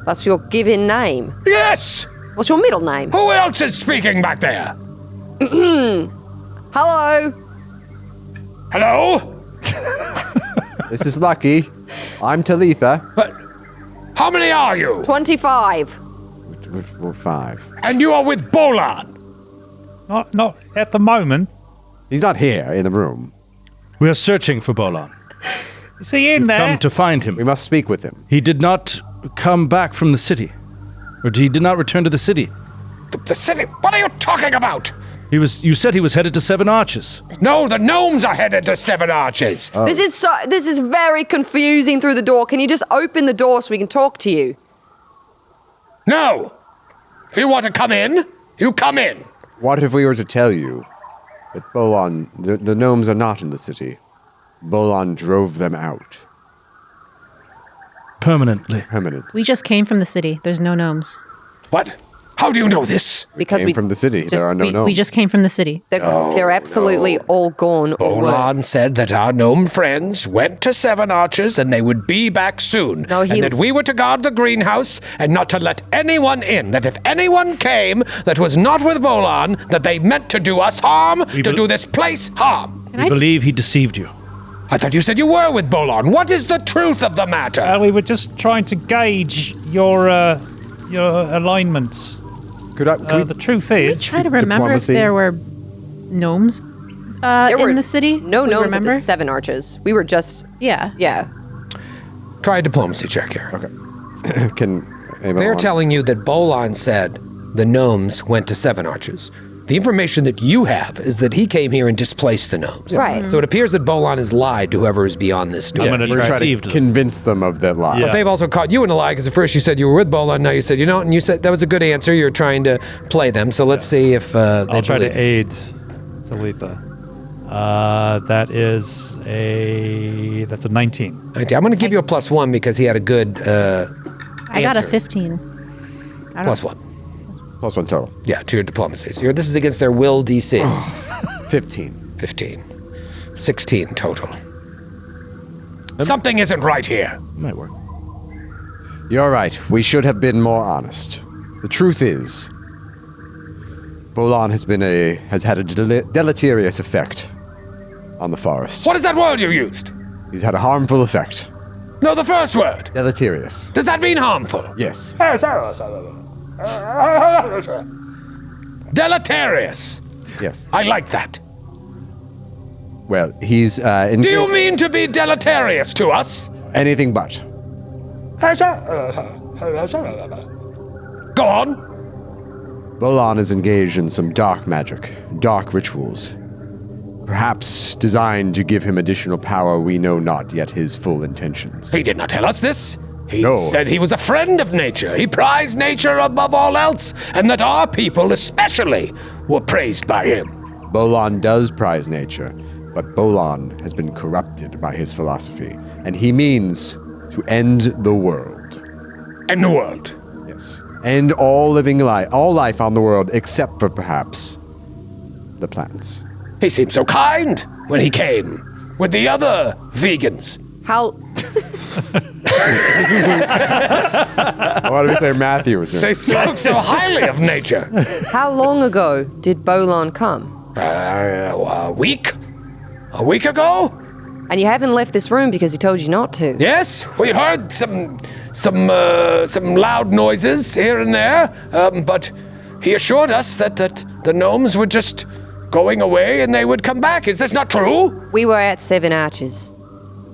That's your given name. Yes. What's your middle name? Who else is speaking back there? Hello? Hello? This is Lucky. I'm Talitha. But how many are you? 25. We're 5. And you are with Bolan. Not at the moment. He's not here in the room. We are searching for Bolan. Is he in there? Come to find him. We must speak with him. He did not come back from the city. Or he did not return to the city. The city? What are you talking about? You said he was headed to Seven Arches. No, the gnomes are headed to Seven Arches. This is very confusing through the door. Can you just open the door so we can talk to you? No. If you want to come in, you come in. What if we were to tell you that Bolan, the gnomes are not in the city? Bolan drove them out. Permanently. Permanently. We just came from the city. There's no gnomes. What? How do you know this? Because Came from the city. There are no gnomes. We just came from the city. They're absolutely all gone. Bolan said that our gnome friends went to Seven Arches and they would be back soon. No, and that we were to guard the greenhouse and not to let anyone in. That if anyone came that was not with Bolan, that they meant to do us harm, to do this place harm. We believe he deceived you. I thought you said you were with Bolan. What is the truth of the matter? We were just trying to gauge your alignments. The truth is... Try to remember if there were gnomes in the city. No gnomes at remember? the Seven Arches. We were just... Yeah. Yeah. Try a diplomacy check here. Okay. They're telling you that Bolan said the gnomes went to Seven Arches. The information that you have is that he came here and displaced the gnomes. Right. So it appears that Bolan has lied to whoever is beyond this door. I'm going to try to convince them of that lie. But they've also caught you in a lie, because at first you said you were with Bolan, now you said you don't, and you said that was a good answer. You're trying to play them, so let's see if I'll try to aid Talitha. That's a 19. I'm going to give you a +1 because he had a good I got a answer. 15. +1. +1 total. Yeah, to your diplomacy. So this is against their will DC. 15. 15. 16 total. Something isn't right here. Might work. You're right. We should have been more honest. The truth is, Bolan has had a deleterious effect on the forest. What is that word you used? He's had a harmful effect. No, the first word. Deleterious. Does that mean harmful? Yes. Deleterious. Yes. I like that. Well, he's Do you mean to be deleterious to us? anything but. Go on. Bolan is engaged in some dark magic, dark rituals. Perhaps designed to give him additional power we know not yet his full intentions. He did not tell us this. He No. said he was a friend of nature. He prized nature above all else, and that our people especially were praised by him. Bolan does prize nature, but Bolan has been corrupted by his philosophy, and he means to end the world. In the world. Yes. End all living life, all life on the world, except for perhaps the plants. He seemed so kind when he came with the other vegans. How I want to be clear, Matthew was here. They spoke so highly of nature. how long ago did Bolan come? A week? A week ago? And you haven't left this room because he told you not to. Yes, we heard some loud noises here and there, but he assured us that the gnomes were just going away and they would come back. Is this not true? We were at Seven Arches.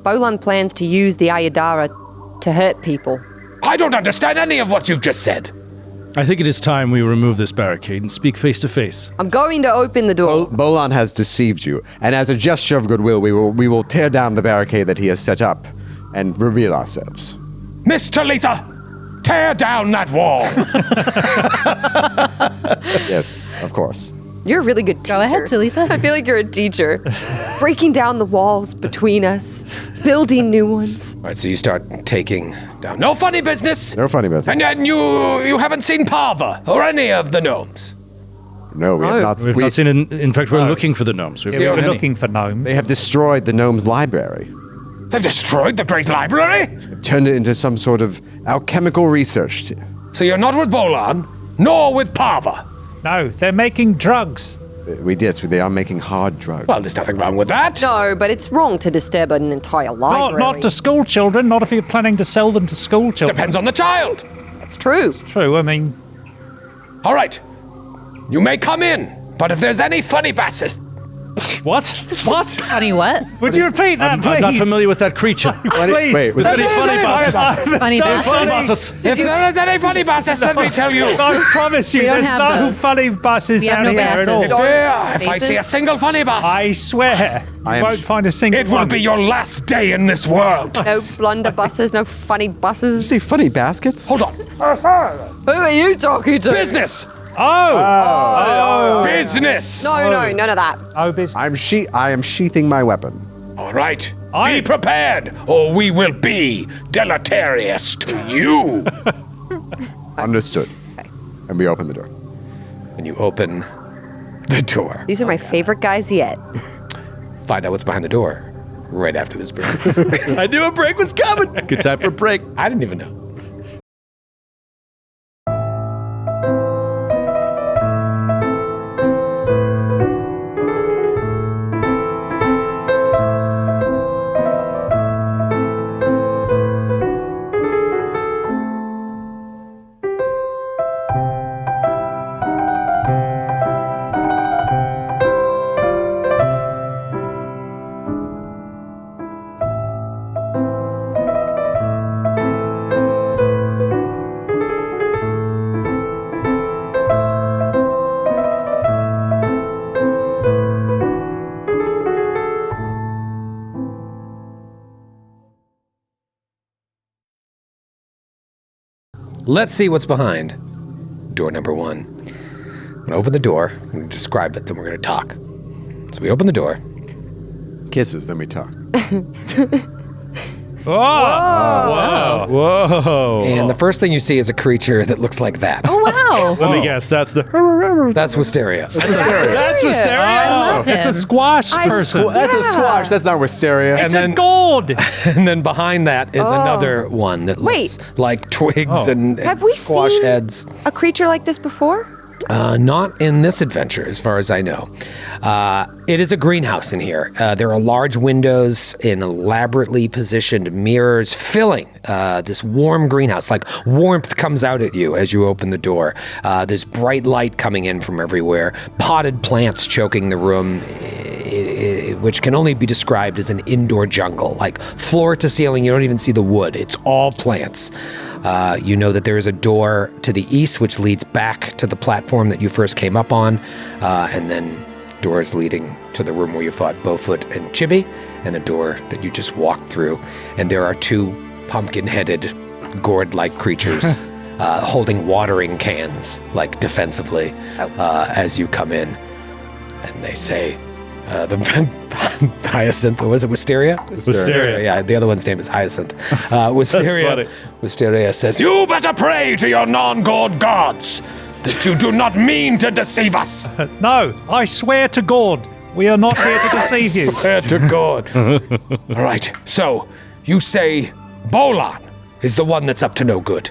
Bolan plans to use the Ayadara to hurt people. I don't understand any of what you've just said. I think it is time we remove this barricade and speak face to face. I'm going to open the door. Bolan has deceived you, and as a gesture of goodwill, we will tear down the barricade that he has set up and reveal ourselves. Miss Talitha, tear down that wall. Yes, of course. You're a really good teacher. Go ahead, Talitha. I feel like you're a teacher. Breaking down the walls between us, building new ones. All right, so you start taking down. No funny business. No funny business. And yet you haven't seen Pava or any of the gnomes. No, we have not. We've not seen in fact, we're looking for the gnomes. We've Yeah, not we're seen any. looking for gnomes. They have destroyed the gnome's library. They've destroyed the great library. They've turned it into some sort of alchemical research. So you're not with Bolan, nor with Pava. No, they're making drugs. They are making hard drugs. Well, there's nothing wrong with that. No, but it's wrong to disturb an entire library. Not to school children, not if you're planning to sell them to school children. Depends on the child. That's true. True, I mean, All right, you may come in, but if there's any funny bastards, what? What? Funny what? Would you repeat that, please? I'm not familiar with that creature. Please. Wait, was Any funny bosses? Funny Funny bosses. bosses. if there is any funny bastards, let me tell you. I promise you, We don't there's have no those. funny buses We have down no here at all. basses. If I see a Faces? single funny bus, I swear, I you am won't find a single it will one. be your last day in this world. No blunderbusses, no funny Did you buses. say funny baskets? Hold on. Who are you talking to? Business. Oh! Business. No, none of that. Oh, business. I am sheathing my weapon. All right. Be prepared, or we will be deleterious to you. Understood. And we open the door. And you open the door. These are my favorite guys yet. Find out what's behind the door right after this break. I knew a break was coming. Good time for a break. I didn't even know. Let's see what's behind door number 1. I'm gonna open the door, I'm gonna describe it, then we're gonna talk. So we open the door. Kisses, then we talk. Whoa. And the first thing you see is a creature that looks like that. Oh, wow. Let me guess. That's the. That's Wisteria. That's Wisteria. I love It's a him. squash person. That's a squash. That's not wisteria. It's a gourd. And then behind that is another one that looks like twigs and Have we squash seen heads. a creature like this before? Not in this adventure, as far as I know. It is a greenhouse in here. There are large windows and elaborately positioned mirrors filling this warm greenhouse. Like warmth comes out at you as you open the door. There's bright light coming in from everywhere. Potted plants choking the room, which can only be described as an indoor jungle. Like floor to ceiling, you don't even see the wood. It's all plants. You know that there is a door to the east which leads back to the platform that you first came up on, and then doors leading to the room where you fought Bowfoot and Chibi, and a door that you just walked through. And there are two pumpkin-headed, gourd-like creatures holding watering cans, like defensively, as you come in. And they say, the Hyacinth, or was it Wisteria? Wisteria. Yeah, the other one's name is Hyacinth. Wisteria. Wisteria says, "You better pray to your non-god gods that you do not mean to deceive us." No, I swear to God, we are not here to deceive you. Swear to God. All right, so you say Bolan is the one that's up to no good.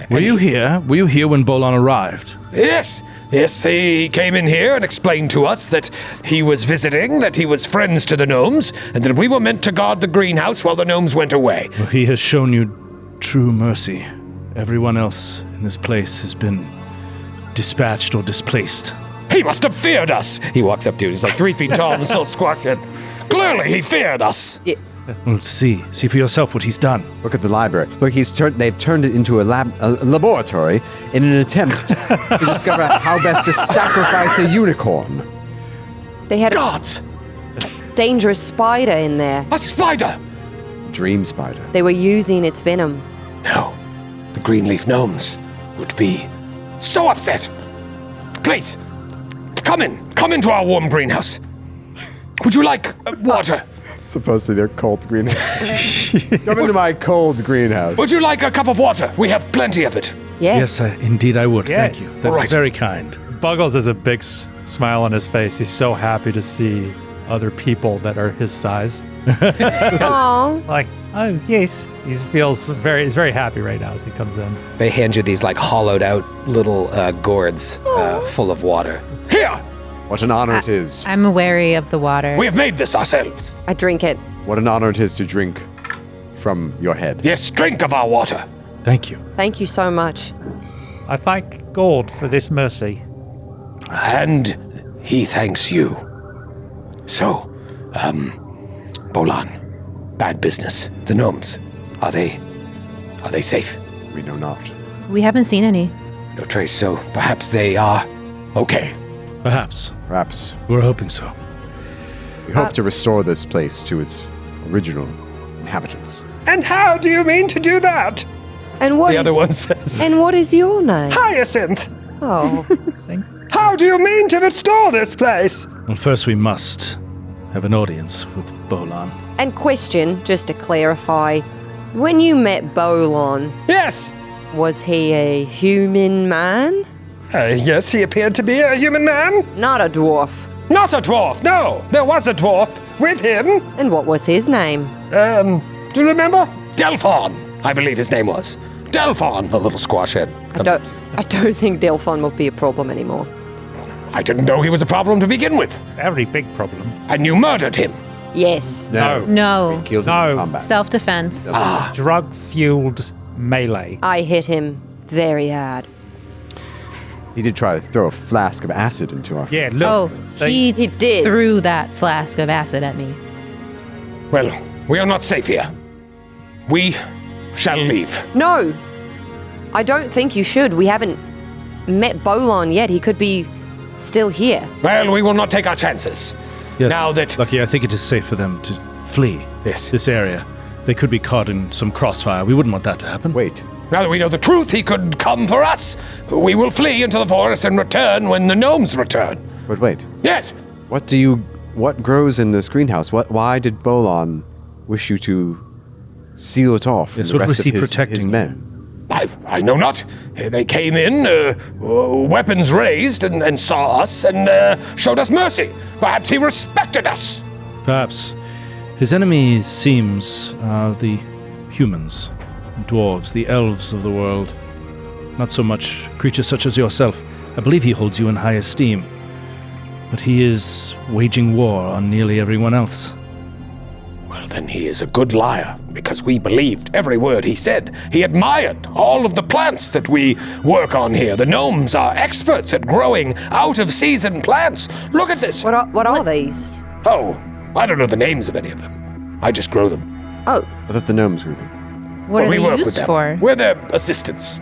Were you here? Were you here when Bolan arrived? Yes, he came in here and explained to us that he was visiting, that he was friends to the gnomes, and that we were meant to guard the greenhouse while the gnomes went away. Well, he has shown you true mercy. Everyone else in this place has been dispatched or displaced. He must have feared us. He walks up to you. He's like 3 feet tall and still squashing. Clearly, he feared us. Yeah. Well, see for yourself what he's done. Look at the library. Look, they've turned it into a laboratory in an attempt to discover how best to sacrifice a unicorn. They had Gods! a dangerous spider in there. A spider! Dream spider. They were using its venom. No, the Greenleaf gnomes would be so upset. Please, come into our warm greenhouse. Would you like water? Supposed to their cold greenhouse. Come into my cold greenhouse. Would you like a cup of water? We have plenty of it. Yes. Indeed I would. Yes. Thank you. That's All right. very kind. Buggles has a big smile on his face. He's so happy to see other people that are his size. Aww. Like, oh yes, he's very happy right now as he comes in. They hand you these like hollowed out little gourds full of water. Here, What an honor it is. I'm wary of the water. we have made this ourselves. I drink it. What an honor it is to drink from your head. Yes, drink of our water. Thank you. Thank you so much. I thank God for this mercy. And he thanks you. So, Bolan, bad business. The gnomes, are they safe? We know not. We haven't seen any. No trace, so perhaps they are okay. Perhaps. Perhaps We're hoping so. we hope to restore this place to its original inhabitants. And how do you mean to do that? And what The is- other one says, And what is your name? Hyacinth, Oh, how do you mean to restore this place? Well, first we must have an audience with Bolan. and question, just to clarify, when you met Bolan, Yes. was he a human man? Yes, he appeared to be a human man. Not a dwarf. Not a dwarf, no. There was a dwarf with him. And what was his name? Do you remember? Delphon, I believe his name was. Delphon, the little squash head. I don't think Delphon will be a problem anymore. I didn't know he was a problem to begin with. Very big problem. And you murdered him. Yes. No. No. Killed him No. in combat. Self-defense. Drug-fueled melee. I hit him very hard. He did try to throw a flask of acid into our Yeah, face. look. Oh, see? He did. threw that flask of acid at me. Well, we are not safe here. We shall leave. No. I don't think you should. We haven't met Bolan yet. He could be still here. Well, we will not take our chances. Yes. Now that... Lucky, I think it is safe for them to flee Yes. this area. They could be caught in some crossfire. We wouldn't want that to happen. Wait, Now that we know the truth, he could come for us. We will flee into the forest and return when the gnomes return. but wait. Yes. What grows in this greenhouse? Why did Bolan wish you to seal it off from Yes, the what rest was of he his protecting? men? I know not. They came in, weapons raised, and saw us and showed us mercy. Perhaps he respected us. Perhaps. His enemy seems the humans, dwarves, the elves of the world. Not so much creatures such as yourself. I believe he holds you in high esteem. But he is waging war on nearly everyone else. Well, then he is a good liar, because we believed every word he said. He admired all of the plants that we work on here. The gnomes are experts at growing out-of-season plants. Look at this. What are these? Oh, I don't know the names of any of them. I just grow them. Oh, I thought the gnomes grew them. What are we they work with used them. for? We're their assistants.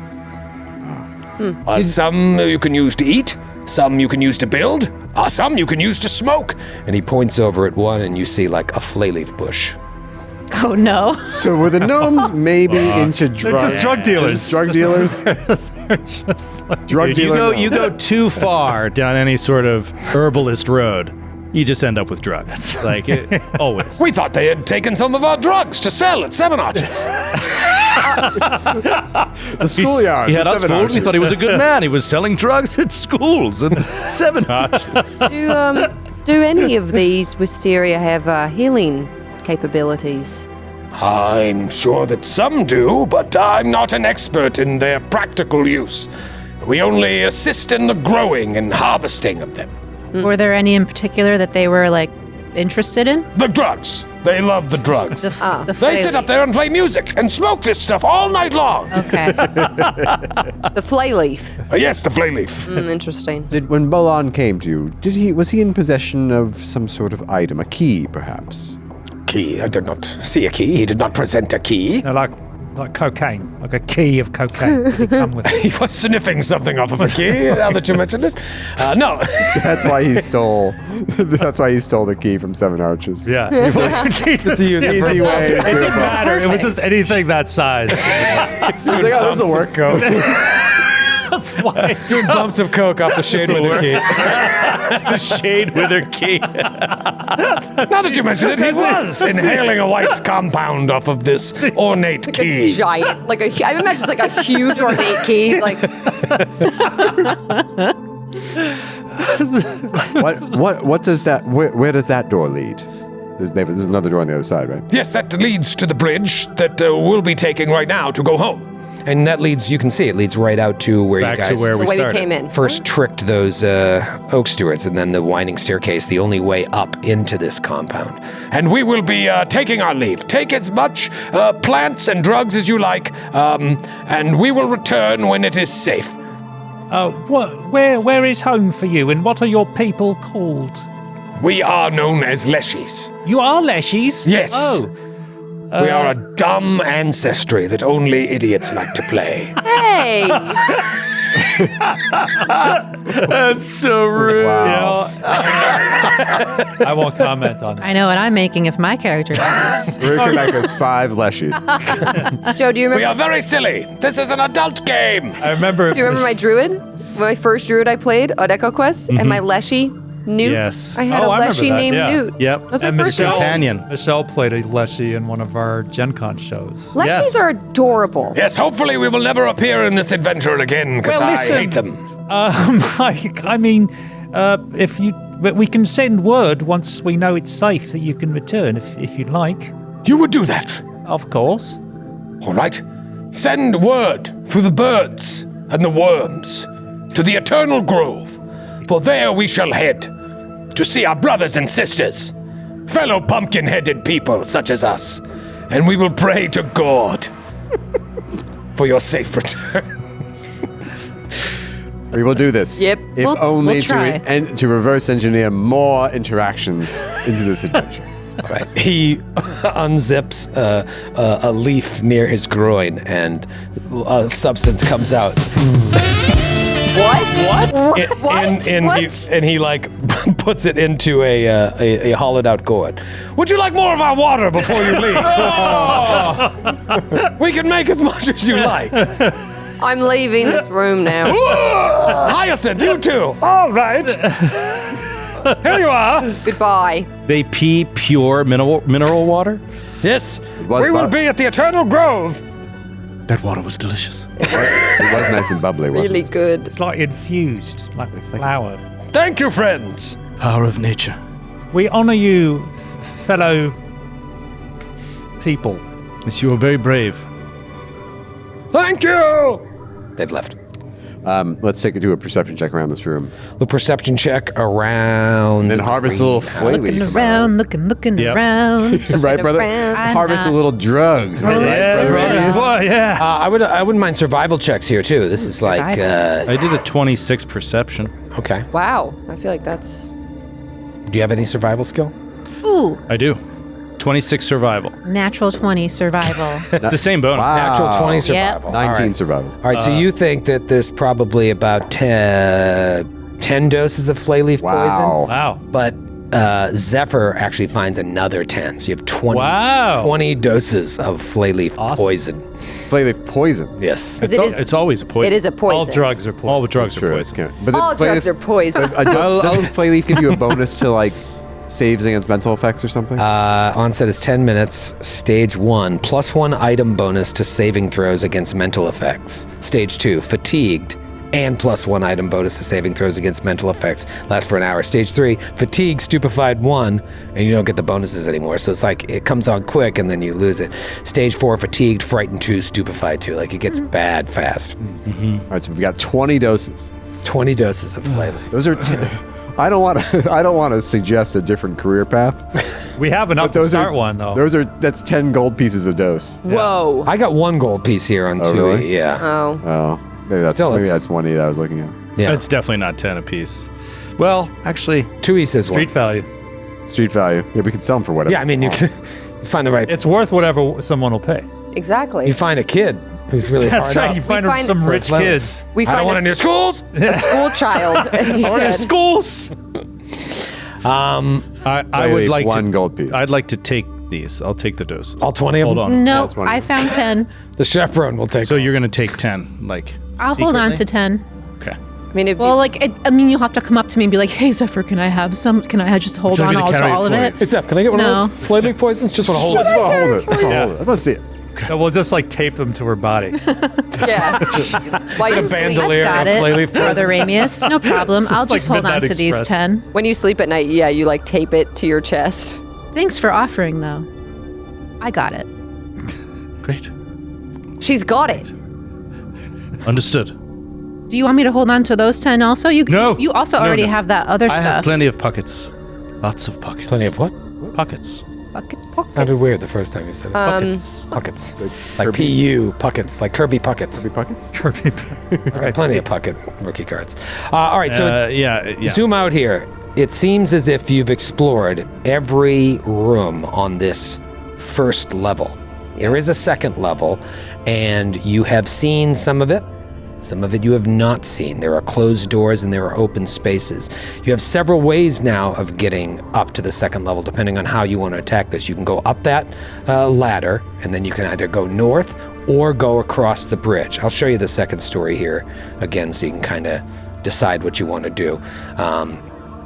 Some you can use to eat, some you can use to build, some you can use to smoke. And he points over at one, and you see like a flayleaf bush. Oh no. So were the gnomes maybe into drugs? They're just drug dealers. Drug dealers? They're just like, Drug Dude, dealer? you go too far down any sort of herbalist road, you just end up with drugs. Like, always. We thought they had taken some of our drugs to sell at Seven Arches. The schoolyards. He had of us Seven fooled. We Arches. thought he was a good man. He was selling drugs at schools and Seven Arches. do any of these wisteria have healing capabilities? I'm sure that some do, but I'm not an expert in their practical use. We only assist in the growing and harvesting of them. Were there any in particular that they were like interested in? The drugs. They love the drugs. The They sit up there and play music and smoke this stuff all night long. Okay. The flayleaf. Yes, the flayleaf. Interesting. When Bolan came to you, was he in possession of some sort of item, a key perhaps? Key. I did not see a key. He did not present a key. they're like cocaine, like a key of cocaine. They come with it. He was sniffing something off of a key, now that you mentioned it. No. That's why he stole. That's why he stole the key from Seven Arches. Yeah. Easy way. It to didn't do it. matter. It was just anything that size. He's like, oh, this will work. That's why. Doing bumps of coke off the shade with a key. The shade with her key. Now that you mentioned it, he was inhaling a white compound off of this ornate Like key. a giant, I imagine it's like a huge ornate key. Like, What does that? Where does that door lead? There's another door on the other side, right? Yes, that leads to the bridge that we'll be taking right now to go home. And that leads, you can see, it leads right out to where Back you to guys where the we way we started. came in. first tricked those oak stewards, and then the winding staircase, the only way up into this compound. And we will be taking our leave. Take as much plants and drugs as you like, and we will return when it is safe. Where is home for you, and what are your people called? We are known as Leshies. You are Leshies? Yes. Oh. We are a dumb ancestry that only idiots like to play. hey, That's so rude. Wow. I won't comment on it. I know what I'm making if my character dies. We're coming back as 5 leshies. Joe, do you We remember? are very silly. This is an adult game. I remember. Do you remember my druid? My first druid I played on Echo Quest, and my Leshy Newt. Yes. I had Oh, a I remember Leshy that, named yeah. Newt. Yep. That was my And first Michelle- Leshy. Companion. Michelle played a Leshy in one of our Gen Con shows. Leshies Yes. are adorable. Yes, hopefully we will never appear in this adventure again, because Well, I listen. hate them. I mean, but we can send word once we know it's safe that you can return if you'd like. You would do that. Of course. All right. Send word through the birds and the worms to the Eternal Grove, for there we shall head to see our brothers and sisters, fellow pumpkin-headed people such as us, and we will pray to Gourd for your safe return. We will do this. Yep. If We'll only try. to reverse engineer more interactions into this adventure. All right. He unzips a leaf near his groin, and a substance comes out. What? What? And he like puts it into a hollowed out gourd. Would you like more of our water before you leave? We can make as much as you like. I'm leaving this room now. Hyacinth, you too. All right. Here you are. Goodbye. They pee pure mineral water? Yes, was we will bu- be at the Eternal Grove. That water was delicious. It was nice and bubbly, wasn't Really it? good. It's like infused, like with flour. Thank you, friends. Power of nature. We honor you, fellow people. Yes, you are very brave. Thank you. They've left. Let's do a perception check around this room. The perception check around. And then harvest a little flay Looking leaves. around, looking Yep. around. Right, brother? around. Harvest a little drugs. Right, brother Radius? Boy, yeah. I wouldn't mind survival checks here too. This is like I did a 26 perception. okay. Wow. I feel like that's Do you have any survival skill? Ooh, I do. 26 survival. natural 20 survival. It's the same bonus. Wow. Natural 20 Yep. survival. 19 All right. survival. All right, so you think that there's probably about 10 doses of flay leaf Wow. poison, Wow. but Zephyr actually finds another 10. So you have 20, Wow. 20 doses of flay leaf Awesome. poison. Flay leaf poison. Yes. because it is. It's always a poison. It is a poison. All drugs are poison. All the drugs are True. poison. But All drugs are poison. Doesn't flay leaf give you a bonus to like saves against mental effects or something? Onset is 10 minutes. Stage 1, +1 item bonus to saving throws against mental effects. Stage 2, fatigued, and +1 item bonus to saving throws against mental effects. Lasts for an hour. Stage 3, fatigue, stupefied 1, and you don't get the bonuses anymore. So it's like it comes on quick and then you lose it. Stage 4, fatigued, frightened 2, stupefied 2. Like it gets bad fast. All right, so we've got 20 doses. 20 doses of flay leaf. Those are. I don't want to. I don't want to suggest a different career path. We have enough to start one, though. That's 10 gold pieces a dose. Whoa. I got 1 gold piece here on 2E. really? Yeah. Oh. Oh, maybe that's Still, it's- 20 that I was looking at. Yeah. It's definitely not 10 apiece. Well, actually, 2E says Street 1. value. Street value. Yeah, we can sell them for whatever. Yeah, I mean, you can find the right. It's worth whatever someone will pay. Exactly. You find a kid who's really That's hard right. up. You find, find- some rich For flay leaf. kids. we I don't find want a, in your schools. a school child, as you said. Schools. I Flay would leaf, like 1 to. gold piece. I'd like to take these. I'll take the doses. All 20 of Hold them? on. No, that's wonderful. I found 10. The chaperone will take. So you're gonna take 10, like. I'll hold on to secretly? 10. Okay. I mean, it'd be, Well, you'll have to come up to me and be like, "Hey, Zephyr, can I have some? Can I just hold Would you on like me to to carry all it of for it?" you? Hey, Zeph, can I get one No. of those flay leaf poisons? Just want to hold I it. just want to hold it. I just wanna Yeah. hold it. I want to see it. No, we'll just like tape them to her body. yeah. While you sleep, bandolier. I've got of flay it, leaf Brother Ramius. No problem. I'll like just hold on Midnight to these Express. 10. when you sleep at night, yeah, you like tape it to your chest. Thanks for offering, though. I got it. Great. She's got it. Understood. Do you want me to hold on to those 10 also? No. You also No, already no. have that other I stuff. have plenty of pockets. Lots of pockets. Plenty of what? Pockets. Buckets. Sounded weird the first time you said it. Pockets. Puckets. Like PU Puckets, like Kirby Puckets. Buckets? Right, plenty of Puckett rookie cards. All right, so Yeah. zoom out here. It seems as if you've explored every room on this first level. There is a second level, and you have seen some of it. Some of it you have not seen. There are closed doors and there are open spaces. You have several ways now of getting up to the second level, depending on how you want to attack this. You can go up that ladder, and then you can either go north or go across the bridge. I'll show you the second story here again, so you can kind of decide what you want to do.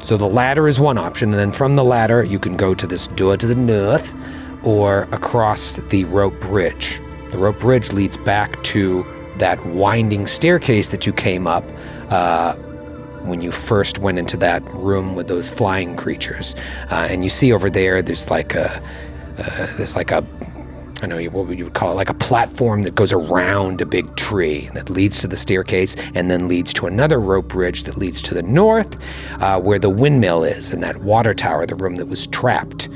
So the ladder is one option, and then from the ladder, you can go to this door to the north or across the rope bridge. The rope bridge leads back to that winding staircase that you came up when you first went into that room with those flying creatures. And you see over there, there's like a, I don't know what you would call it, like a platform that goes around a big tree that leads to the staircase and then leads to another rope bridge that leads to the north, where the windmill is, and that water tower, the room that was trapped.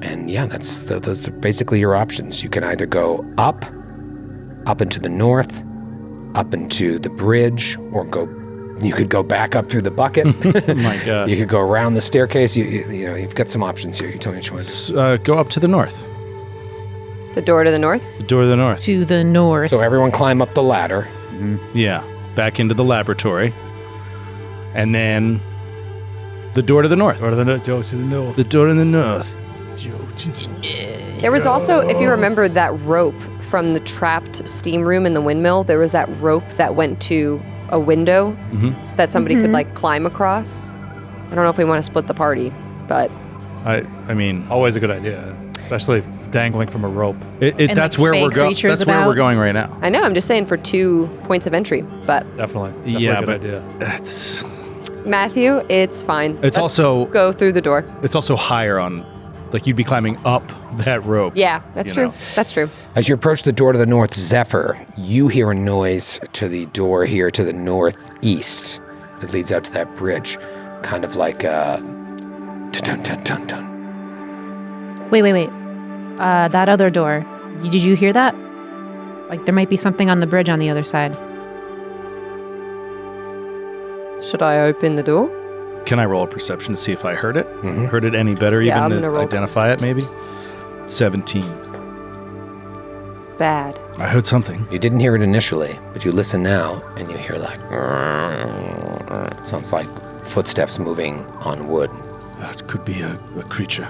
And yeah, those are basically your options. You can either go up into the north, up into the bridge, or you could go back up through the bucket. Oh my god. You could go around the staircase. You know, you've got some options here. You tell me which one. Go up to the north. The door to the north? The door to the north. To the north. So everyone climb up the ladder. Yeah. Back into the laboratory. And then the door to the north. Or the Joe to the north. The door to the north. There was also, if you remember that rope from the trapped steam room in the windmill, there was that rope that went to a window that somebody could like climb across. I don't know if we want to split the party, but I mean, Always a good idea, especially dangling from a rope. And, that's like, where fey we're going. creatures That's where we're about. going right now. I know, I'm just saying for 2 points of entry. But Definitely Yeah, a good but idea. it's Matthew, it's fine. It's Let's also- go through the door. it's also higher on Like you'd be climbing up that rope. Yeah, that's You true. know. That's true. As you approach the door to the north, Zephyr, you hear a noise to the door here to the northeast. It leads out to that bridge, kind of like a dun-dun-dun-dun. Wait. That other door. Did you hear that? Like there might be something on the bridge on the other side. Should I open the door? Can I roll a perception to see if I heard it? Mhm. Heard it any better, Yeah, I'm even gonna to roll. identify it, maybe? 17. Bad. I heard something. You didn't hear it initially, but you listen now, and you hear like... Sounds like footsteps moving on wood. It could be a creature.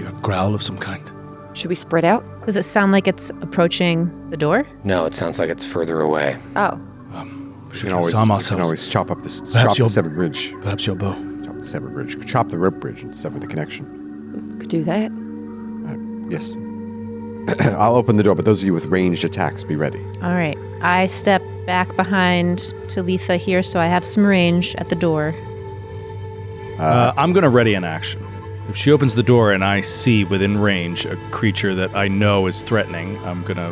A growl of some kind. Should we spread out? Does it sound like it's approaching the door? No, it sounds like it's further away. Oh. We You should can always, disarm you ourselves. can always chop up the you'll- severed bridge. Perhaps your bow. Chop the severed bridge. Chop the rope bridge and sever the connection. Could do that. Yes. I'll open the door, but those of you with ranged attacks, be ready. All right. I step back behind Talitha here so I have some range at the door. I'm going to ready an action. If she opens the door and I see within range a creature that I know is threatening, I'm going to...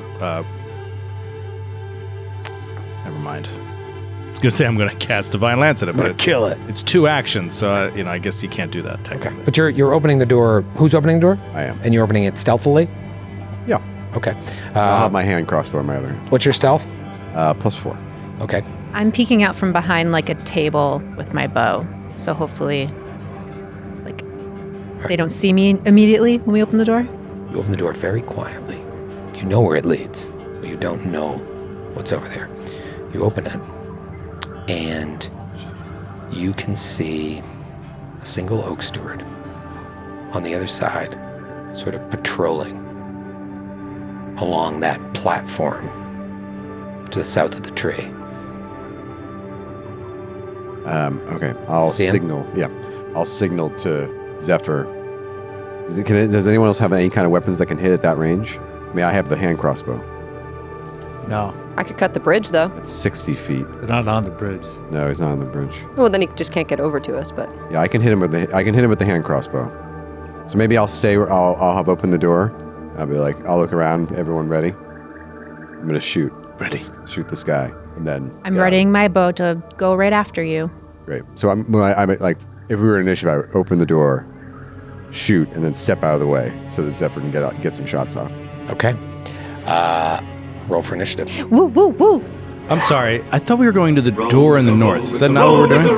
never mind. I was going to say I'm going to cast Divine Lance at it, but Kill it. it's 2 actions, so I guess you can't do that technically. Okay. But you're opening the door... Who's opening the door? I am. And you're opening it stealthily? Yeah. Okay. I'll have my hand crossbow in my other hand. What's your stealth? +4. Okay. I'm peeking out from behind like a table with my bow. So hopefully, like, they don't see me immediately when we open the door. You open the door very quietly. You know where it leads, but you don't know what's over there. You open it, and you can see a single oak steward on the other side, sort of patrolling along that platform to the south of the tree. Okay. I'll See him? signal. Yeah. I'll signal to Zephyr. Does anyone else have any kind of weapons that can hit at that range? May I have the hand crossbow? No, I could cut the bridge, though. It's 60 feet. they're not on the bridge. No, he's not on the bridge. Well, then he just can't get over to us, but... Yeah, I can hit him with the hand crossbow. So maybe I'll stay. I'll have opened the door. I'll be like, I'll look around. Everyone ready? I'm gonna shoot. Ready. Just shoot this guy, and then I'm readying my bow to go right after you. Great. So I'm like, if we were in initiative, I would open the door, shoot, and then step out of the way so that Zephyr can get some shots off. Okay. Roll for initiative. Woo, woo, woo. I'm sorry. I thought we were going to the door in the north. Is that not what we're doing?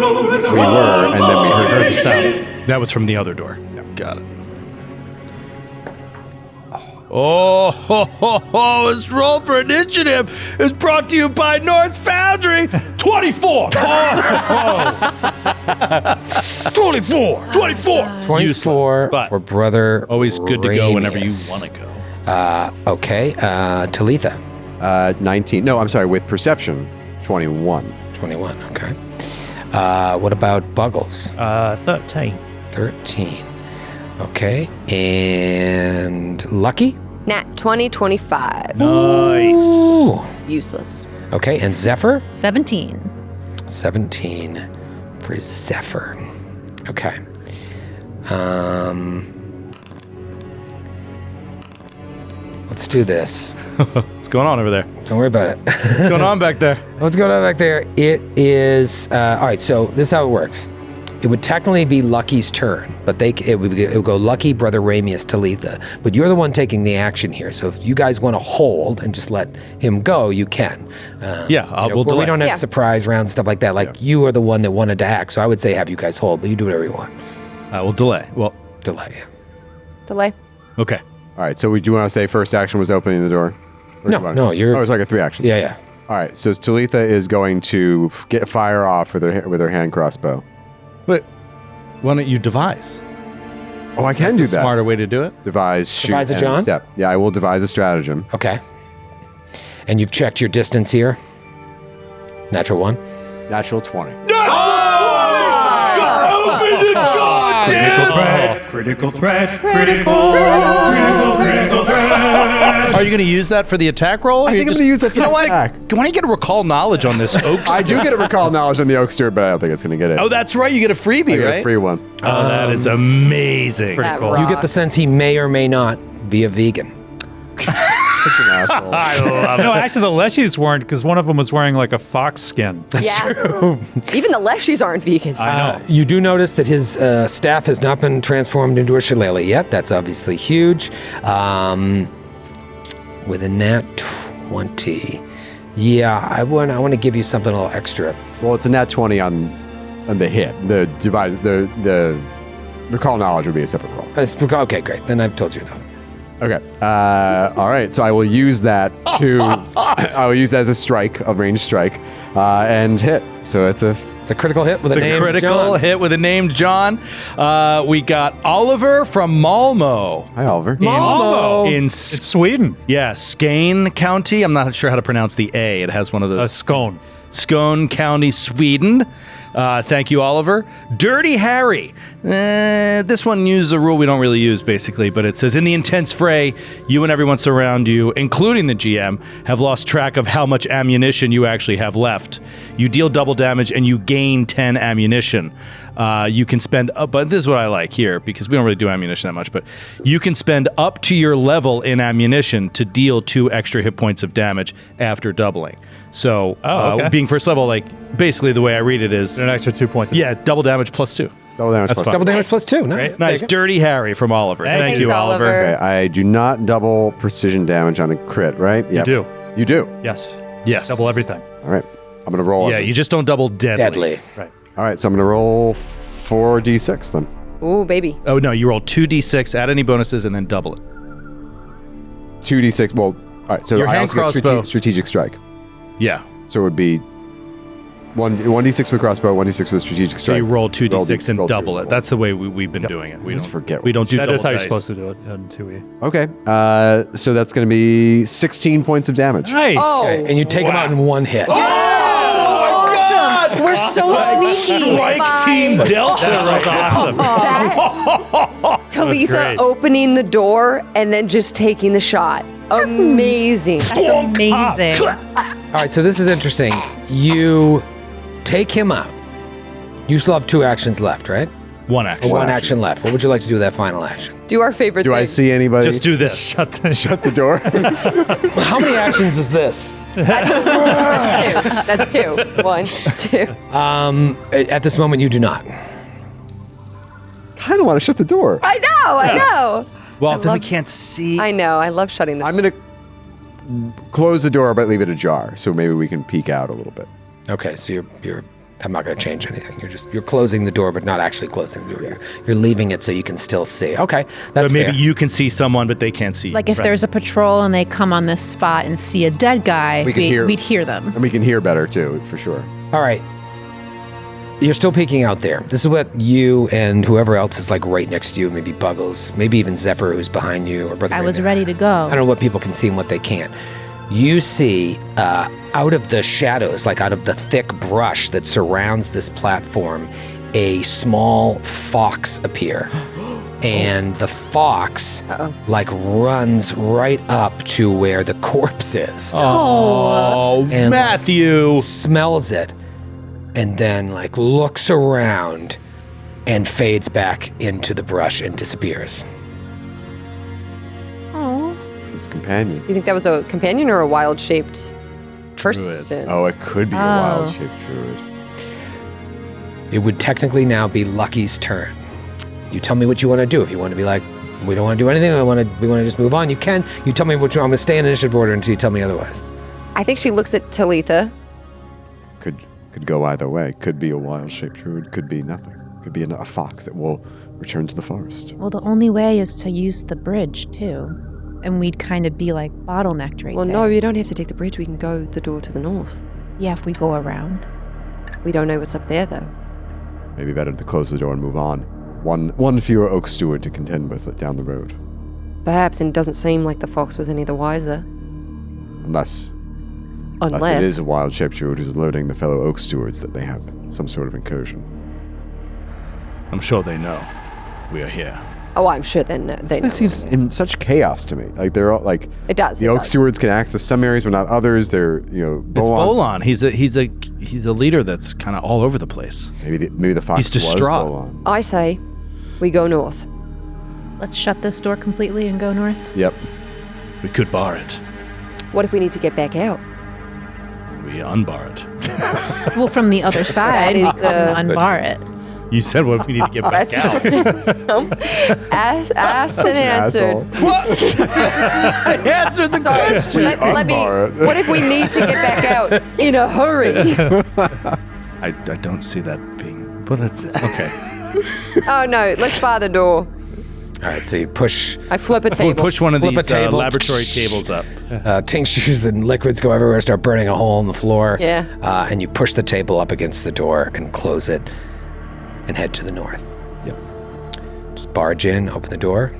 We were, and then we heard the sound. That was from the other door. Got it. Oh, ho, ho, ho, this roll for initiative is brought to you by North Foundry. 24. 24! 24. 24 Useless, but for Brother always good to go whenever you Ramius. want to go. Okay. Talitha. 19. No, I'm sorry. With perception, 21. 21, okay. What about Buggles? 13. 13. Okay. And Lucky? Nat 2025. Nice. Ooh. Useless. Okay, and Zephyr? 17. 17 for Zephyr. Okay. Let's do this. What's going on over there? Don't worry about it. What's going on back there? What's going on back there? It is all right. So this is how it works. It would technically be Lucky's turn, but it would go Lucky, Brother Ramius, Talitha. But you're the one taking the action here. So if you guys want to hold and just let him go, you can. Yeah, we'll but we delay. don't have Yeah. surprise rounds and stuff like that. Like you are the one that wanted to act. So I would say have you guys hold, but you do whatever you want. We'll delay. Well, Delay. Delay. okay. All right. So do you want to say first action was opening the door? Or No, do you want- no, you're- Oh, it's like a 3 actions. Yeah, yeah. All right. So Talitha is going to fire off with her hand crossbow. But why don't you devise? Oh, I can do that. Smarter way to do it? Devise, shoot, Devise a and John? step. Yeah, I will devise a stratagem. Okay. And you've checked your distance here. Natural 1. Natural 20. Critical threat. Critical threat. Critical threat. Are you going to use that for the attack roll? I think I'm going to use that for the attack. Why don't you get a recall knowledge on this oak? I do get a recall knowledge on the oak steward, but I don't think it's going to get it. Oh, that's right. You get a freebie, I get right? a free one. Oh, that is amazing. Pretty cool. rocks. You get the sense he may or may not be a vegan. Such an asshole. I love it. No, actually, the Leshies weren't because one of them was wearing like a fox skin. Even the Leshies aren't vegans. I know. You do notice that his staff has not been transformed into a shillelagh yet. That's obviously huge. With a nat 20. Yeah, I want to give you something a little extra. Well, it's a nat 20 on the hit. The device, the recall knowledge would be a separate roll. Okay, great. Then I've told you enough. Okay. All right. So I will use that I will use that as a strike, a ranged strike, and hit. So it's a critical hit with a name. critical John. hit with a named John. We got Oliver from Malmo. Hi, Oliver. Malmo. In It's Sweden. yeah, Skane County. I'm not sure how to pronounce the A. It has one of A those. scone. Scone County, Sweden. Thank you, Oliver. Dirty Harry. This one uses a rule we don't really use, basically, but it says, in the intense fray, you and everyone surround you, including the GM, have lost track of how much ammunition you actually have left. You deal double damage and you gain 10 ammunition. You can spend up, but this is what I like here, because we don't really do ammunition that much, but you can spend up to your level in ammunition to deal 2 extra hit points of damage after doubling. So, okay. being first level, like, basically the way I read it is, An extra 2 points. yeah, double damage plus 2. Double damage That's plus fine. Double damage Nice. plus 2. No, Great. Nice. take it. Dirty Harry from Oliver. Thank Thanks, you, Oliver. Oliver. Okay, I do not double precision damage on a crit, right? You do. You do. Yes. Yes. Double everything. All right. I'm going to roll. Yeah, you just don't double deadly. Deadly. Right. All right, so I'm going to roll 4d6 then. Ooh, baby. Oh, no, you roll 2d6, add any bonuses, and then double it. 2d6. Well, all right, so Your I hand also get crossbow. strategic strike. Yeah. So it would be 1d6 with the crossbow, 1d6 with the strategic So strike. you roll 2d6 and roll two. double it. That's the way we've been doing it. We always don't forget. We don't do That double is how you're dice. supposed to do it in 2e. Okay, so that's going to be 16 points of damage. Nice. Oh. And you take him out in one hit. Awesome. We're so sneaky. Strike Team Delta. That was awesome. Talitha great. opening the door and then just taking the shot. Amazing. That's amazing. All right, so this is interesting. You take him out. You still have 2 actions left, right? One action. One action left. What would you like to do with that final action? Do our favorite Do thing. I see anybody? Just do this. Shut the door. How many actions is this? That's 2. 1, 2. At this moment, you do not. kind of want to shut the door. I know. Well, I then we love- can't see. I know. I love shutting the I'm going to close the door, but leave it ajar, so maybe we can peek out a little bit. Okay, so you're. I'm not going to change anything. You're closing the door, but not actually closing the door. You're leaving it so you can still see. Okay, that's so maybe fair. you can see someone, but they can't see you. Like if there's a patrol and they come on this spot and see a dead guy, We can hear- we'd hear them. And we can hear better, too, for sure. All right. You're still peeking out there. This is what you and whoever else is like right next to you, maybe Buggles, maybe even Zephyr who's behind you, or Brother I was Raymond. ready to go. I don't know what people can see and what they can't. You see out of the shadows, like out of the thick brush that surrounds this platform, a small fox appear. And the fox like runs right up to where the corpse is. Oh, And, Matthew. smells it and then like looks around and fades back into the brush and disappears. Oh, This is companion. Do you think that was a companion or a wild-shaped person? Oh, it could be a wild-shaped druid. It would technically now be Lucky's turn. You tell me what you want to do. If you want to be like, we don't want to do anything, we want to just move on, you can. You tell me what you want. I'm going to stay in initiative order until you tell me otherwise. I think she looks at Talitha. Could go either way. Could be a wild-shaped druid. Could be nothing. Could be a fox that will return to the forest. well, the only way is to use the bridge too, and we'd kind of be like bottlenecked right Well, there. no, we don't have to take the bridge. We can go the door to the north. Yeah, if we go around. We don't know what's up there, though. Maybe better to close the door and move on. One fewer oak steward to contend with down the road. Perhaps, and it doesn't seem like the fox was any the wiser. Unless it is a wild-shaped druid who's alerting the fellow oak stewards that they have some sort of incursion. I'm sure they know we are here. Oh, I'm sure they know. This seems in such chaos to me. Like they're all like It does. the it Oak does. Stewards can access some areas, but not others. They're It's Bolons. Bolon. He's a leader that's kind of all over the place. Maybe the fox He's distraught. was Bolon. I say we go north. Let's shut this door completely and go north. Yep. We could bar it. What if we need to get back out? We unbar it. Well, from the other side, is, we can unbar it. You said what we need to get back That's out. asked and answered. I answered the So question. let me. Unbar it. What if we need to get back out in a hurry? I don't see that being. But okay. Oh no! Let's bar the door. All right, so you push. I flip a We'll table. push one of Flip a these table. laboratory tables up. Tinctures and liquids go everywhere, start burning a hole in the floor. Yeah. And you push the table up against the door and close it and head to the north. Yep. Just barge in, open the door.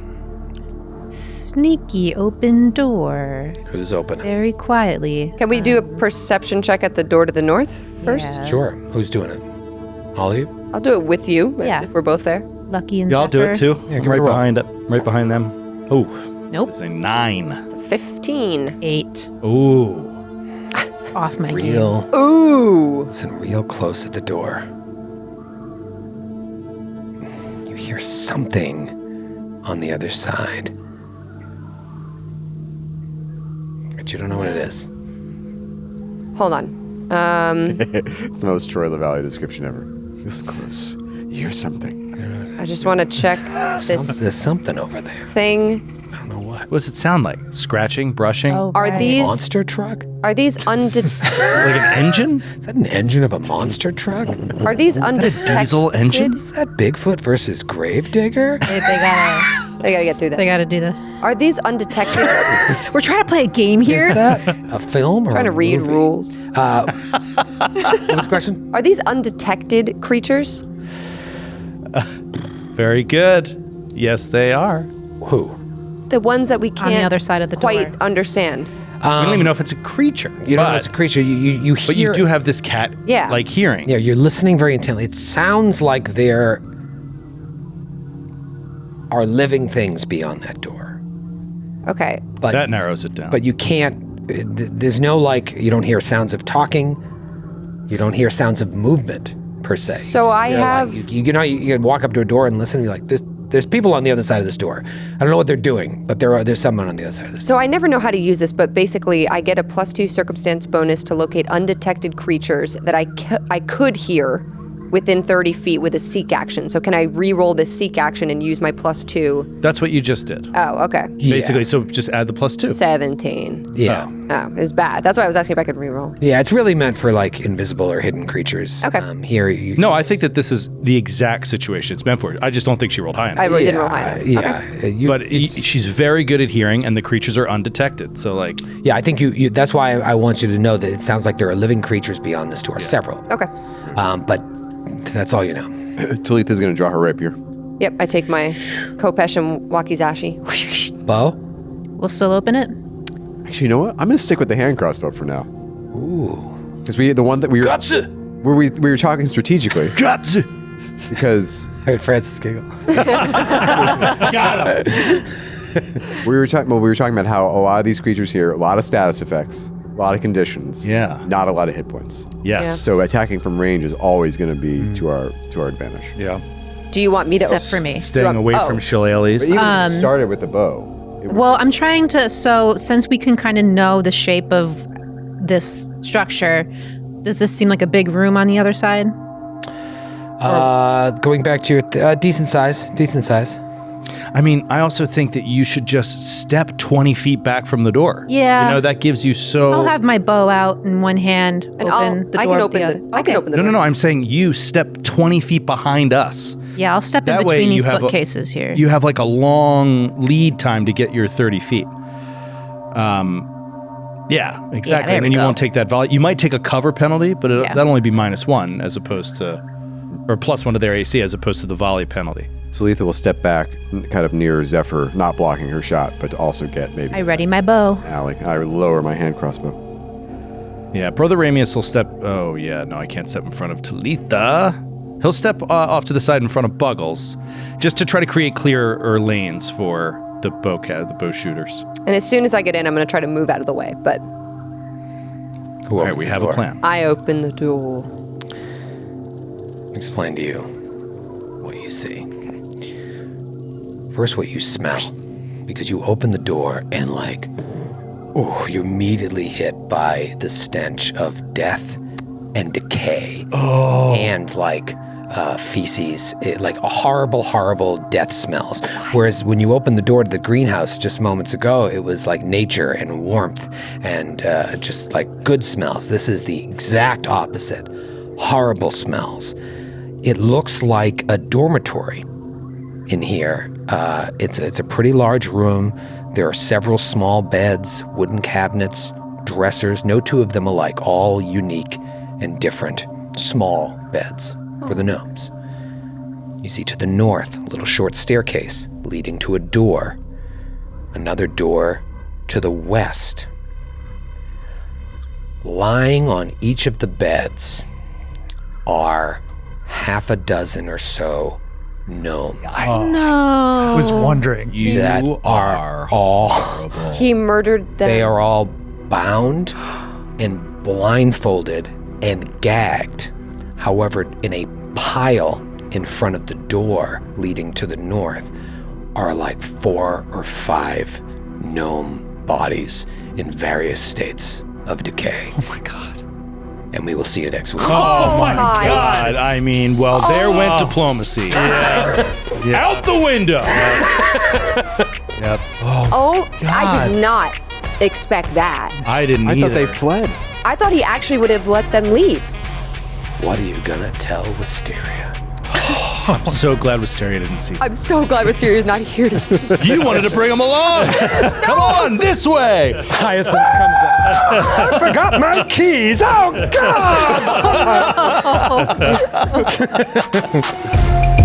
Sneaky open door. Who's opening? Very quietly. Can we do a perception check at the door to the north first? Yeah. Sure. Who's doing it? All of you? I'll do it with you. Yeah. If we're both there. Lucky and Yeah, I'll do it Zephyr. too. Yeah, I'm give it right a roll. behind it. Right behind them. Oh, Nope. it's a 9. 15. 8. Ooh. Off my game. Real. Ooh. Listen real close at the door. You hear something on the other side. But you don't know what it is. Hold on. It's the most Troy LaValle description ever. This close. You hear something. I just want to check this There's something over there. thing. I don't know what. What does it sound like? Scratching? Brushing? Oh, Are right. these Monster truck? are these Like an engine? Is that an engine of a monster truck? are these undetected? Diesel engine? Is that Bigfoot versus Gravedigger? They gotta They gotta get through they that. gotta do the. Are these undetected? We're trying to play a game here. Is that a film or Trying to a read movie? rules. What was the question? Are these undetected creatures? Very good. Yes, they are. Who? The ones that we can't On the other side of the quite door. understand. You don't even know if it's a creature. You don't know but, it's a creature. You hear. But you do have this cat Yeah. like hearing. Yeah, you're listening very intently. It sounds like there are living things beyond that door. Okay. But That narrows it down. but you can't. There's no like. You don't hear sounds of talking. You don't hear sounds of movement per se. So I have- You can walk up to a door and listen. And be like, there's people on the other side of this door. I don't know what they're doing, but there's someone on the other side of this. So I never know how to use this, but basically I get a +2 circumstance bonus to locate undetected creatures that I could hear within 30 feet with a seek action. So can I re-roll this seek action and use my +2? That's what you just did. Oh, okay. Basically, so just add the +2. 17. Yeah. Oh, it was bad. That's why I was asking if I could re-roll. Yeah, it's really meant for like invisible or hidden creatures. Okay. Here, you, No, I think that this is the exact situation it's meant for. I just don't think she rolled high enough. I really didn't roll high enough. Yeah, But she's very good at hearing, and the creatures are undetected. So, like, yeah. I think you. That's why I want you to know that it sounds like there are living creatures beyond this door. Several. Okay. But that's all you know. Talitha's going to draw her rapier. Yep, I take my Kopesh and Wakizashi. Bo. We'll still open it. Actually, you know what? I'm going to stick with the hand crossbow for now. Ooh. Because the one that we were... Gotcha. Where we were talking strategically. gotcha. Because I heard Francis giggle. Got him. we were talking about how a lot of these creatures here, a lot of status effects, a lot of conditions. Yeah. Not a lot of hit points. Yes. So attacking from range is always going to be to our advantage. Yeah. Do you want me to... Except for me. Staying away from But shillelaghs. even if it started with the bow. It was Well, I'm trying to. So, since we can kind of know the shape of this structure, does this seem like a big room on the other side? Going back to your decent size. I mean, I also think that you should just step 20 feet back from the door. Yeah. You know, that gives you so... I'll have my bow out in one hand, And open the door. I can with open the the... other. I can Okay. open the No, door. I'm saying you step 20 feet behind us. Yeah, I'll step in That way between you these have a- bookcases here. You have like a long lead time to get your 30 feet. Yeah, exactly. there And we then you go. won't take that volley. You might take a cover penalty, but Yeah. that'll only be -1 as opposed to... Or +1 to their AC as opposed to the volley penalty. Talitha will step back kind of near Zephyr, not blocking her shot, but to also get maybe I ready my bow. alley. I would lower my hand crossbow. Yeah, Brother Ramius will step... Oh, yeah, no, I can't step in front of Talitha. He'll step off to the side in front of Buggles, just to try to create clearer lanes for the bow shooters. And as soon as I get in, I'm going to try to move out of the way. But All right, we have a plan. I open the door. Explain to you what you see. First, what you smell, because you open the door and you're immediately hit by the stench of death and decay. And feces, horrible, horrible death smells. Whereas when you opened the door to the greenhouse just moments ago, it was like nature and warmth and just like good smells. This is the exact opposite. Horrible smells. It looks like a dormitory in here. It's a pretty large room. There are several small beds, wooden cabinets, dressers. No two of them alike, all unique and different small beds for the gnomes. You see to the north a little short staircase leading to a door. Another door to the west. Lying on each of the beds are half a dozen or so gnomes. I was wondering. That are all horrible. He murdered them. They are all bound and blindfolded and gagged. However, in a pile in front of the door leading to the north are 4 or 5 gnome bodies in various states of decay. Oh my god. And we will see you next week. Oh my God. I mean, there went diplomacy. Out the window. Yep. I did not expect that. I didn't I either. thought they fled. I thought he actually would have let them leave. What are you gonna tell Wisteria? I'm so glad Wisteria didn't see that. I'm so glad Wisteria's not here to see. You wanted to bring him along. Come on, this way. Hyacinth comes up. I forgot my keys. Oh, God!